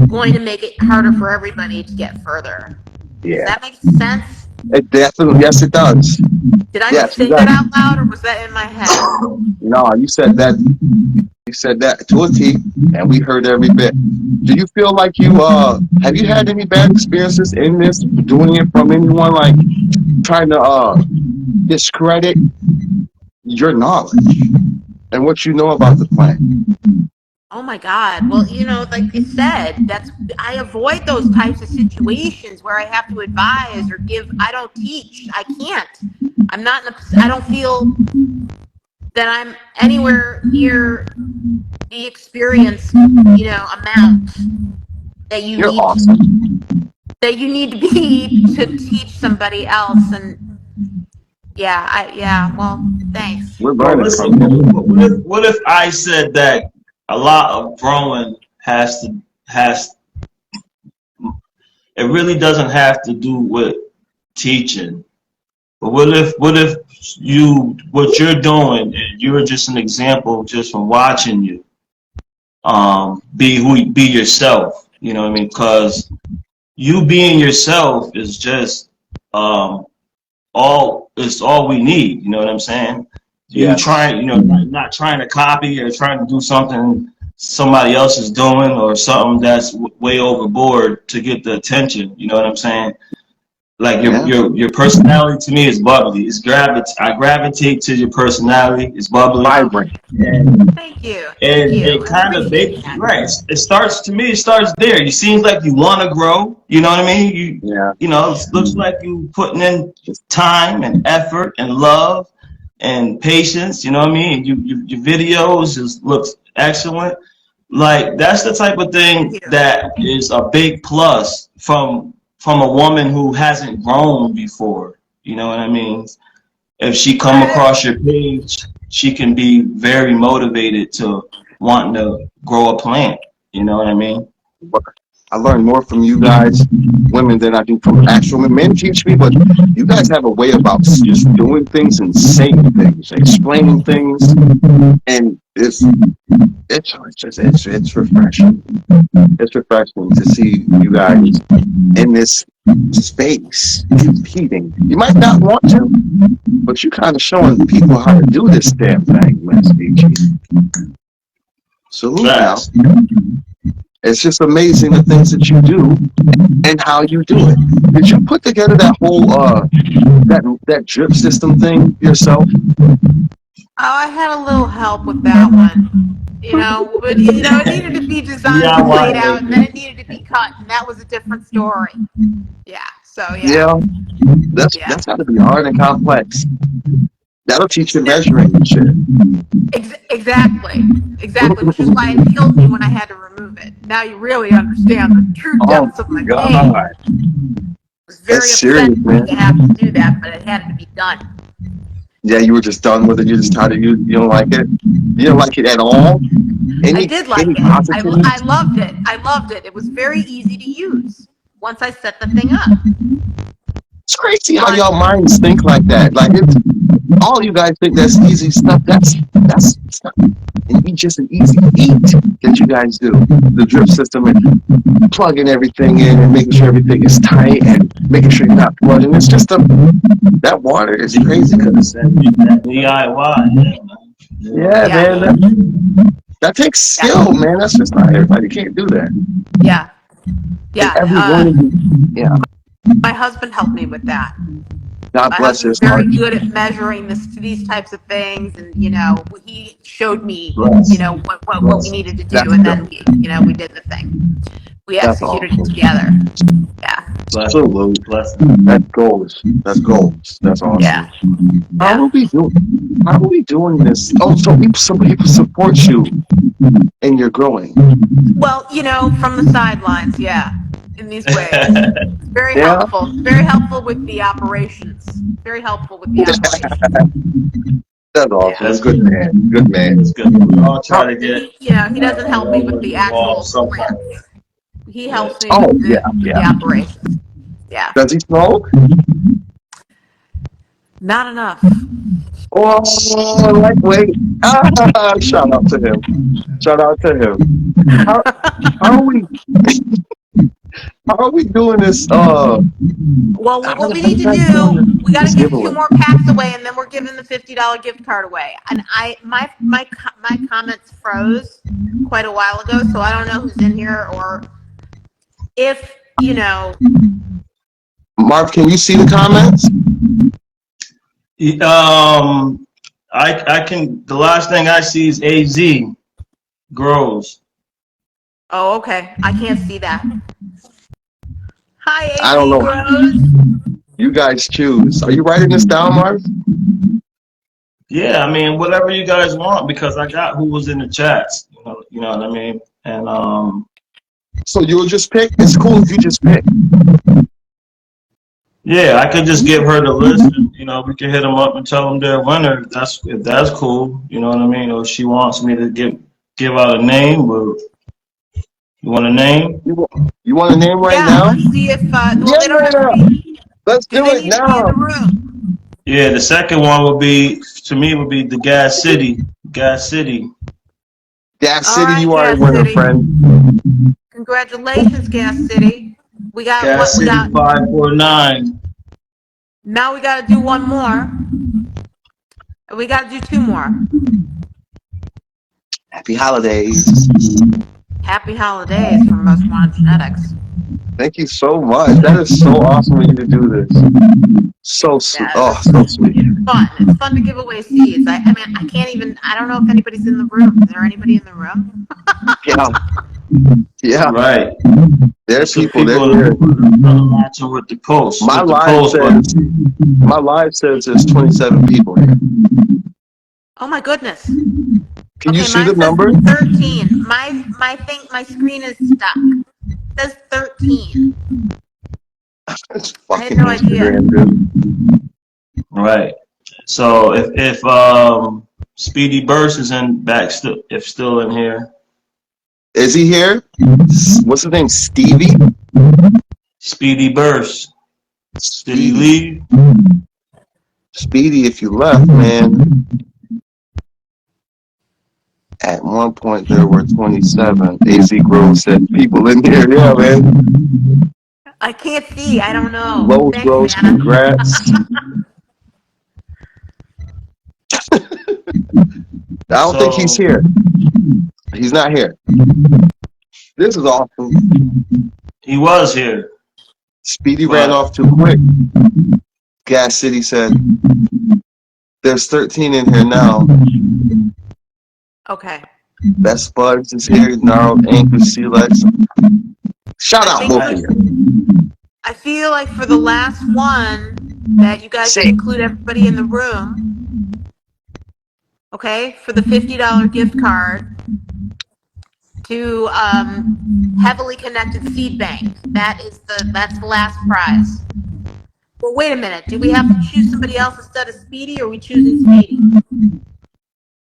Speaker 3: going to make it harder for everybody to get further.
Speaker 1: Yeah.
Speaker 3: Does that make sense?
Speaker 1: It definitely, yes, it does.
Speaker 3: Did I just say that out loud, or was that in my head?
Speaker 1: No, you said that. You said that to a T, and we heard every bit. Do you feel like you have you had any bad experiences in this, doing it from anyone, like trying to discredit your knowledge and what you know about the plant?
Speaker 3: Oh my God. Well, like you said, I avoid those types of situations where I have to advise or give. I don't teach. I can't. I'm not I don't feel that I'm anywhere near the experience, amount that you
Speaker 1: You're
Speaker 3: need
Speaker 1: awesome.
Speaker 3: that you need to be to teach somebody else. And well, thanks.
Speaker 1: We're
Speaker 2: Well,
Speaker 1: learning
Speaker 2: listen,
Speaker 1: from you.
Speaker 2: what if I said that a lot of growing it really doesn't have to do with teaching. But what if what you're doing, and you're just an example just from watching you, be yourself, you know what I mean? Because you being yourself is just all we need, you know what I'm saying? You trying, not trying to copy or trying to do something somebody else is doing or something that's way overboard to get the attention, you know what I'm saying? Like your personality to me is bubbly. I gravitate to your personality. It's bubbly,
Speaker 1: vibrant.
Speaker 3: Thank you.
Speaker 2: And it kind of makes right. It starts there. You seem like you want to grow. You know what I mean? It looks like you putting in time and effort and love and patience. You know what I mean? Your videos just looks excellent. Like that's the type of thing that is a big plus from a woman who hasn't grown before. You know what I mean? If she come across your page, she can be very motivated to wanting to grow a plant. You know what I mean?
Speaker 1: I learn more from you guys, women, than I do from actual men. Men teach me, but you guys have a way about just doing things and saying things, explaining things, and it's refreshing. It's refreshing to see you guys in this space competing. You might not want to, but you kind of showing people how to do this damn thing, Miss BG. Salute now. It's just amazing the things that you do and how you do it. Did you put together that whole that drip system thing yourself?
Speaker 3: I had a little help with that one. But it needed to be designed and laid out, and then it needed to be cut, and that was a different story. Yeah. So yeah.
Speaker 1: That's got to be hard and complex. That'll teach you measuring and shit.
Speaker 3: Exactly, which is why it killed me when I had to remove it. Now you really understand the true depths of my pain. It was very upsetting to have to do that, but it had to be done.
Speaker 1: Yeah, you were just done with it. You just tired of you don't like it. You don't like it at all.
Speaker 3: I did like it. I loved it. It was very easy to use once I set the thing up.
Speaker 1: It's crazy how y'all minds think like that. Like it's all you guys think that's easy stuff. That's stuff. And just an easy feat that you guys do. The drip system and plugging everything in and making sure everything is tight and making sure you're not flooding. It's just that water is crazy because it's
Speaker 2: DIY.
Speaker 1: Yeah, man. That takes skill, man. That's just not everybody can't do that.
Speaker 3: Yeah.
Speaker 1: Yeah.
Speaker 3: My husband helped me with that.
Speaker 1: God bless his
Speaker 3: heart.
Speaker 1: heart.
Speaker 3: Very good at measuring these types of things, and he showed me what we needed to do, and then we did the thing. We executed it together. Yeah.
Speaker 1: Absolutely. That's goals. That's awesome.
Speaker 3: Yeah.
Speaker 1: How are we doing this? Oh, some people support you and you're growing.
Speaker 3: Well, from the sidelines, yeah. in these ways. Very helpful. Very helpful with the operations. Very helpful with the operations.
Speaker 1: That's awesome.
Speaker 3: Yeah.
Speaker 1: That's good, man. Good man.
Speaker 2: It's good. I'll try to get.
Speaker 3: He doesn't help me with the actual plants. He helps me with the operations. Yeah.
Speaker 1: Does he smoke?
Speaker 3: Not enough.
Speaker 1: Oh, lightweight. Shout out to him. Shout out to him. How are we doing this?
Speaker 3: Well, what we need to do, we got to give 2 more packs away, and then we're giving the $50 gift card away. And my comments froze quite a while ago, so I don't know who's in here or if
Speaker 1: Marv, can you see the comments?
Speaker 2: I can. The last thing I see is AZ grows.
Speaker 3: Oh, okay. I can't see that. Hi, AZ
Speaker 1: I don't know.
Speaker 3: Grows.
Speaker 1: You guys choose. Are you writing this down, Marv?
Speaker 2: Yeah, I mean, whatever you guys want, because I got who was in the chats. You know what I mean? And
Speaker 1: So you'll just pick? It's cool if you just pick.
Speaker 2: yeah, I could just give her the list. And, we can hit them up and tell them they're a winner. If that's cool. You know what I mean? Or if she wants me to give out a name, or you want a name?
Speaker 1: You want a name right now?
Speaker 3: Let's see if they don't have to be.
Speaker 1: Let's do it
Speaker 3: need to be in
Speaker 1: now.
Speaker 3: the room?
Speaker 2: Yeah, the second one would be the Gas City. Gas City.
Speaker 1: Gas
Speaker 3: All
Speaker 1: City,
Speaker 3: right,
Speaker 1: you are a
Speaker 3: Gas
Speaker 1: winner,
Speaker 3: City.
Speaker 1: friend.
Speaker 3: Congratulations, Gas City. We got
Speaker 2: Gas City 549.
Speaker 3: Now we got to do one more. We got to do 2 more.
Speaker 1: Happy holidays.
Speaker 3: Happy holidays from Most Wanted Genetics.
Speaker 1: Thank you so much. That is so awesome of you to do this. So sweet.
Speaker 3: Yeah,
Speaker 1: so sweet.
Speaker 3: It's fun. It's fun to give away seeds. I mean, I don't know if anybody's in the room. Is there anybody in the room?
Speaker 1: Yeah.
Speaker 2: Right.
Speaker 1: There's people
Speaker 2: that
Speaker 1: there.
Speaker 2: Matching with the post.
Speaker 1: My live says there's 27 people here.
Speaker 3: Oh my goodness.
Speaker 1: Can you see the
Speaker 3: says
Speaker 1: number?
Speaker 3: 13. My screen is stuck. It says 13.
Speaker 1: It's
Speaker 3: I had
Speaker 1: fucking
Speaker 3: no idea.
Speaker 1: Instagram, dude.
Speaker 2: Right. So if Speedy Burst is still in here.
Speaker 1: Is he here? What's his name? Stevie?
Speaker 2: Speedy Burst. Did he leave?
Speaker 1: Speedy, if you left, man. At one point, there were 27. AZ Grove said people in here. Yeah, man.
Speaker 3: I can't see. I don't know.
Speaker 1: Lowe's
Speaker 3: Thanks,
Speaker 1: Rose,
Speaker 3: Anna.
Speaker 1: congrats. I don't think he's here. He's not here. This is awesome.
Speaker 2: He was here.
Speaker 1: Speedy ran off too quick. Gas City said, there's 13 in here now.
Speaker 3: Okay.
Speaker 1: Best Buds is here. Gnarled Anchor, C-Lex. Shout out both of you.
Speaker 3: I feel like for the last one that you guys should include everybody in the room. Okay, for the $50 gift card to Heavily Connected Seed Bank. That's the last prize. Well, wait a minute. Do we have to choose somebody else instead of Speedy, or are we choosing Speedy?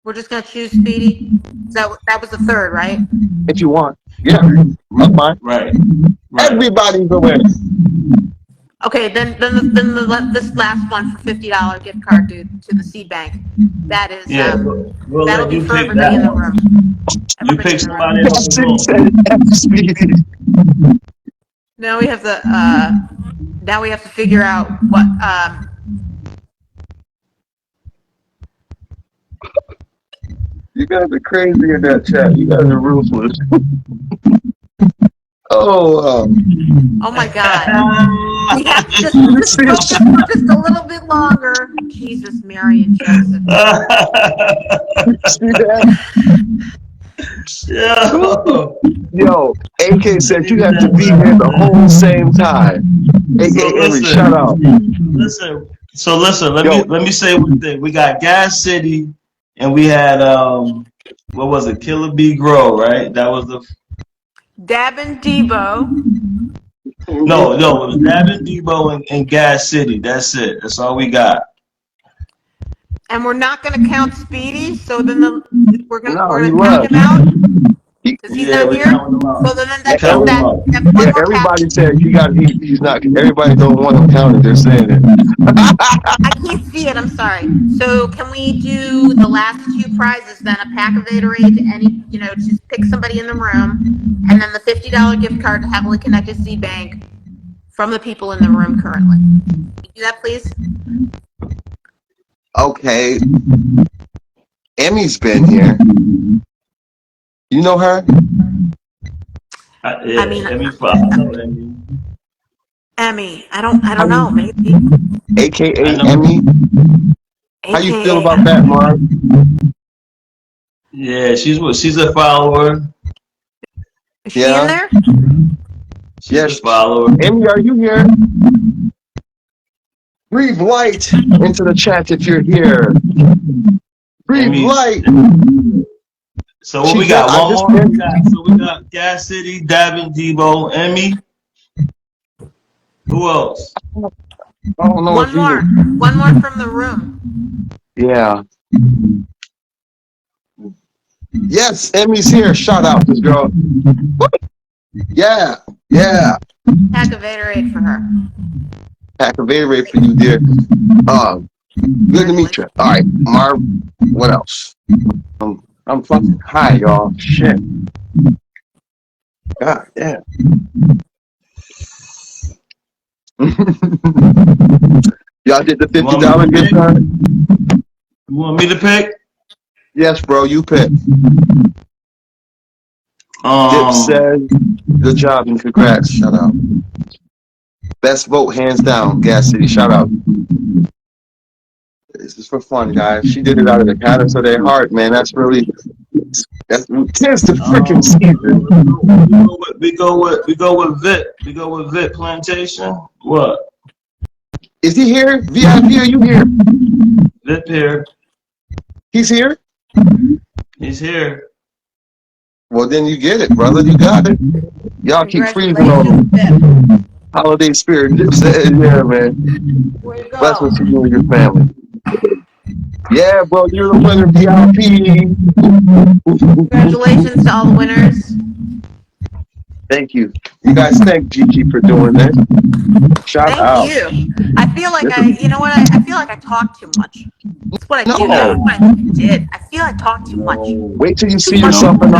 Speaker 3: We're just gonna choose Speedy. That was the third, right?
Speaker 1: If you want. Yeah, I'm fine.
Speaker 2: Right.
Speaker 1: Everybody's a winner.
Speaker 3: Okay, then this last one for $50 gift card to the seed bank. That is
Speaker 2: we'll
Speaker 3: that'll
Speaker 2: let
Speaker 3: be
Speaker 2: you
Speaker 3: for
Speaker 2: pick
Speaker 3: everybody in the
Speaker 2: that one.
Speaker 3: room.
Speaker 2: You pick somebody in
Speaker 1: Gas City
Speaker 2: the room.
Speaker 1: said Speedy.
Speaker 3: Now we have to figure out what
Speaker 1: You guys are crazy in that chat. You guys are ruthless.
Speaker 3: oh my god. We have to just focus for just a little bit longer. Jesus, Mary and Joseph.
Speaker 1: See that? Yo, AK said you have to be here the whole same time. AK Henry, shout out.
Speaker 2: Listen, let me say one thing. We got Gas City and we had what was it? Killer Bee Grow, right? That was the
Speaker 3: Dab and Debo.
Speaker 2: No, it was Davin, Debo, and Gas City. That's it. That's all we got.
Speaker 3: And we're not going to count Speedy, so then we're
Speaker 1: No,
Speaker 3: going
Speaker 1: he
Speaker 3: to count
Speaker 1: left.
Speaker 3: him out
Speaker 1: He,
Speaker 3: because he's
Speaker 2: Yeah,
Speaker 3: not
Speaker 2: we're
Speaker 3: here.
Speaker 2: counting them out.
Speaker 3: So then
Speaker 2: We're counting them out.
Speaker 3: that's one
Speaker 1: yeah,
Speaker 3: more
Speaker 1: everybody
Speaker 3: count.
Speaker 1: said he's not. Everybody don't want him counted. They're saying it.
Speaker 3: I can't see it. I'm sorry. So can we do the last two prizes then? A pack of Gatorade to any, just pick somebody in the room, and then the $50 gift card to Heavily Connected Seed Bank from the people in the room currently. Can you do that, please?
Speaker 1: Okay. Emmy's been here. You know her?
Speaker 2: Yeah,
Speaker 3: I mean,
Speaker 2: I know Emmy.
Speaker 3: Emmy. I don't know. Maybe.
Speaker 1: AKA
Speaker 2: I know.
Speaker 1: Emmy. How you feel
Speaker 3: AKA,
Speaker 1: about that, Mark?
Speaker 2: Yeah, she's a follower.
Speaker 3: Is she
Speaker 1: Yeah.
Speaker 3: in there?
Speaker 2: She's
Speaker 1: Yes.
Speaker 2: a follower.
Speaker 1: Emmy, are you here? Breathe light into the chat if you're here. Breathe
Speaker 2: Emmy's-
Speaker 1: light.
Speaker 2: So what we got? One more? We got Gas City, Davin, Debo, Emmy. Who else?
Speaker 1: I don't know
Speaker 3: One more. One more from the room.
Speaker 1: Yeah. Yes, Emmy's here. Shout out this girl. Yeah.
Speaker 3: Pack of Gatorade for her.
Speaker 1: Pack of Gatorade for you, dear. Good to meet you. All right, Marv. What else? I'm fucking high, y'all. Shit. God damn. Y'all did the $50 gift card?
Speaker 2: You want me to pick?
Speaker 1: Yes, bro. You pick. Dip says, good job and congrats. Shout out. Best vote, hands down. Gas City. Shout out. This is for fun, guys. She did it out of the kindness of their heart, man. That's 'tis the freaking season.
Speaker 2: We go with Vit. We go with Vit Plantation. What?
Speaker 1: Is he here? VIP, are you here?
Speaker 2: Vit here.
Speaker 1: He's here?
Speaker 2: He's here.
Speaker 1: Well, then you get it, brother. You got it. Y'all keep freezing on
Speaker 3: Congratulations,
Speaker 1: them.
Speaker 3: Bip.
Speaker 1: Holiday spirit. Dip said, yeah, man.
Speaker 3: Way to
Speaker 1: That's
Speaker 3: go.
Speaker 1: what you do with your family. Yeah, bro, you're the winner, VIP.
Speaker 3: Congratulations to all the winners.
Speaker 1: Thank you. You guys thank Gigi for doing this. Shout out.
Speaker 3: Thank you. I feel like I feel like I talk too much. That's what I do.
Speaker 1: No.
Speaker 3: That's what I did. I feel I talk too much.
Speaker 1: Wait till you see yourself in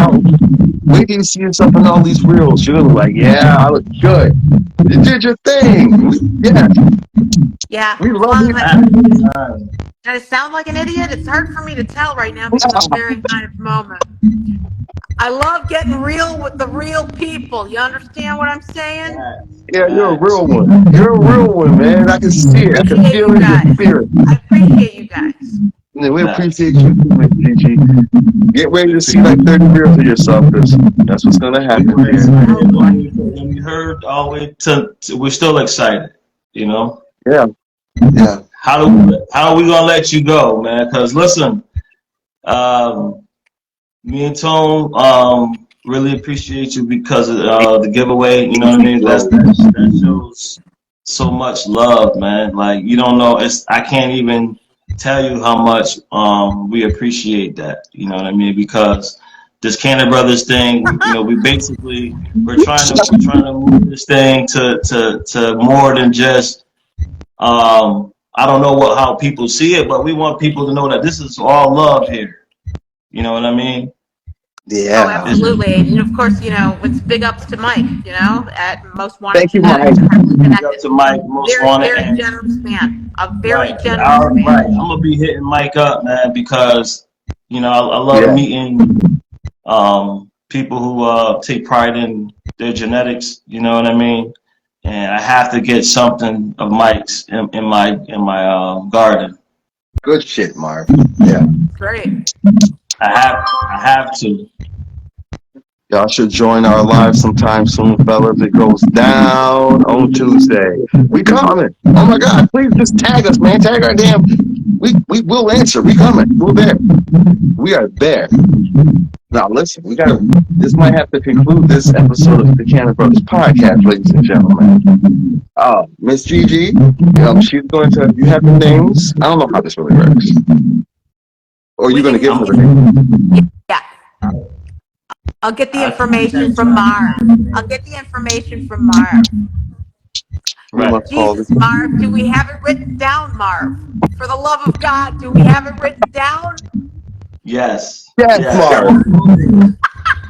Speaker 1: all these reels. You're gonna be like, yeah, I look good. You did your thing. Yeah.
Speaker 3: Yeah.
Speaker 1: We love you.
Speaker 3: I sound like an idiot. It's hard for me to tell right now because I'm very high at the moment. I love getting real with the real people. You understand what I'm saying?
Speaker 1: Yeah, you're a real one. You're a real one, man. I can see it. I can feel it in your spirit.
Speaker 3: I appreciate you guys.
Speaker 1: And we appreciate you too, Miss Gigi. Get ready to see like 30 reels of yourself, because that's what's gonna happen.
Speaker 2: We heard all the way to we're still excited, you know.
Speaker 1: Yeah.
Speaker 2: How are we gonna let you go, man? Because listen, me and Tone really appreciate you because of the giveaway. You know what I mean? That shows so much love, man. Like you don't know. I can't even tell you how much we appreciate that. You know what I mean? Because this Canna Brothers thing, we're trying to move this thing to more than just I don't know how people see it, but we want people to know that this is all love here. You know what I mean?
Speaker 1: Yeah.
Speaker 3: Oh, absolutely. And of course, it's big ups to Mike, at Most Wanted.
Speaker 1: Thank you, Mike.
Speaker 2: Big up to Mike, Most Wanted.
Speaker 3: Very generous man. A very generous man.
Speaker 2: Right. I'm going to be hitting Mike up, man, because, I love meeting people who take pride in their genetics, you know what I mean? And I have to get something of Mike's in my garden.
Speaker 1: Good shit, Marv. Yeah.
Speaker 3: Great.
Speaker 2: I have to.
Speaker 1: Y'all should join our live sometime soon, fellas. It goes down on Tuesday. We coming. Oh my God! Please just tag us, man. Tag our damn. We will answer. We coming. We're there. We are there. Now listen, this might have to conclude this episode of the Canna Brothers Podcast, ladies and gentlemen. Miss Gigi, she's going to, you have the names. I don't know how this really works. Or are you going to give her the names?
Speaker 4: Yeah. I'll get the information from Marv.
Speaker 2: Right.
Speaker 4: Jesus, Marv, do we have it written down, Marv? For the love of God, do we have it written down?
Speaker 2: Yes.
Speaker 1: Yes, Marv.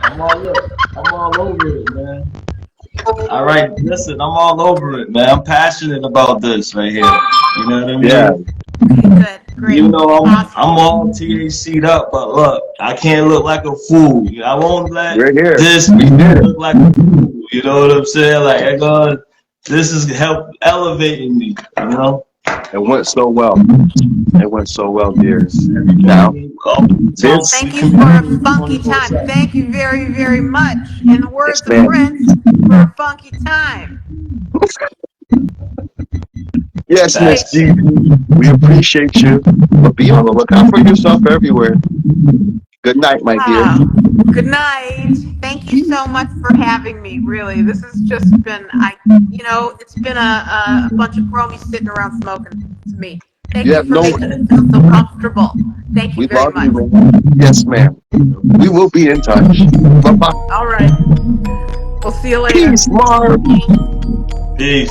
Speaker 2: I'm all over it, man. All right, listen, I'm all over it, man. I'm passionate about this right here. You know what I mean?
Speaker 1: Yeah.
Speaker 4: Good, great.
Speaker 2: You know, I'm
Speaker 4: Awesome.
Speaker 2: all THC'd up, but look, I can't look like a fool. I won't let
Speaker 1: We're here.
Speaker 2: this look like a fool. You know what I'm saying? Like, this is help elevating me, you know?
Speaker 1: It went so well. Dears. Now,
Speaker 4: Thank you for a funky time. Thank you very, very much. In the words of Prince, for a funky time.
Speaker 1: yes, Miss G, we appreciate you, but be on the lookout for yourself everywhere. Good night, my dear.
Speaker 4: Good night. Thank you so much for having me. Really, this has just been, it's been a bunch of chromies sitting around smoking to me. Thank you for making me feel so comfortable. Thank you very much.
Speaker 1: Yes, ma'am. We will be in touch. Bye-bye.
Speaker 3: All right. We'll see you later.
Speaker 1: Peace, Marv.
Speaker 2: Peace.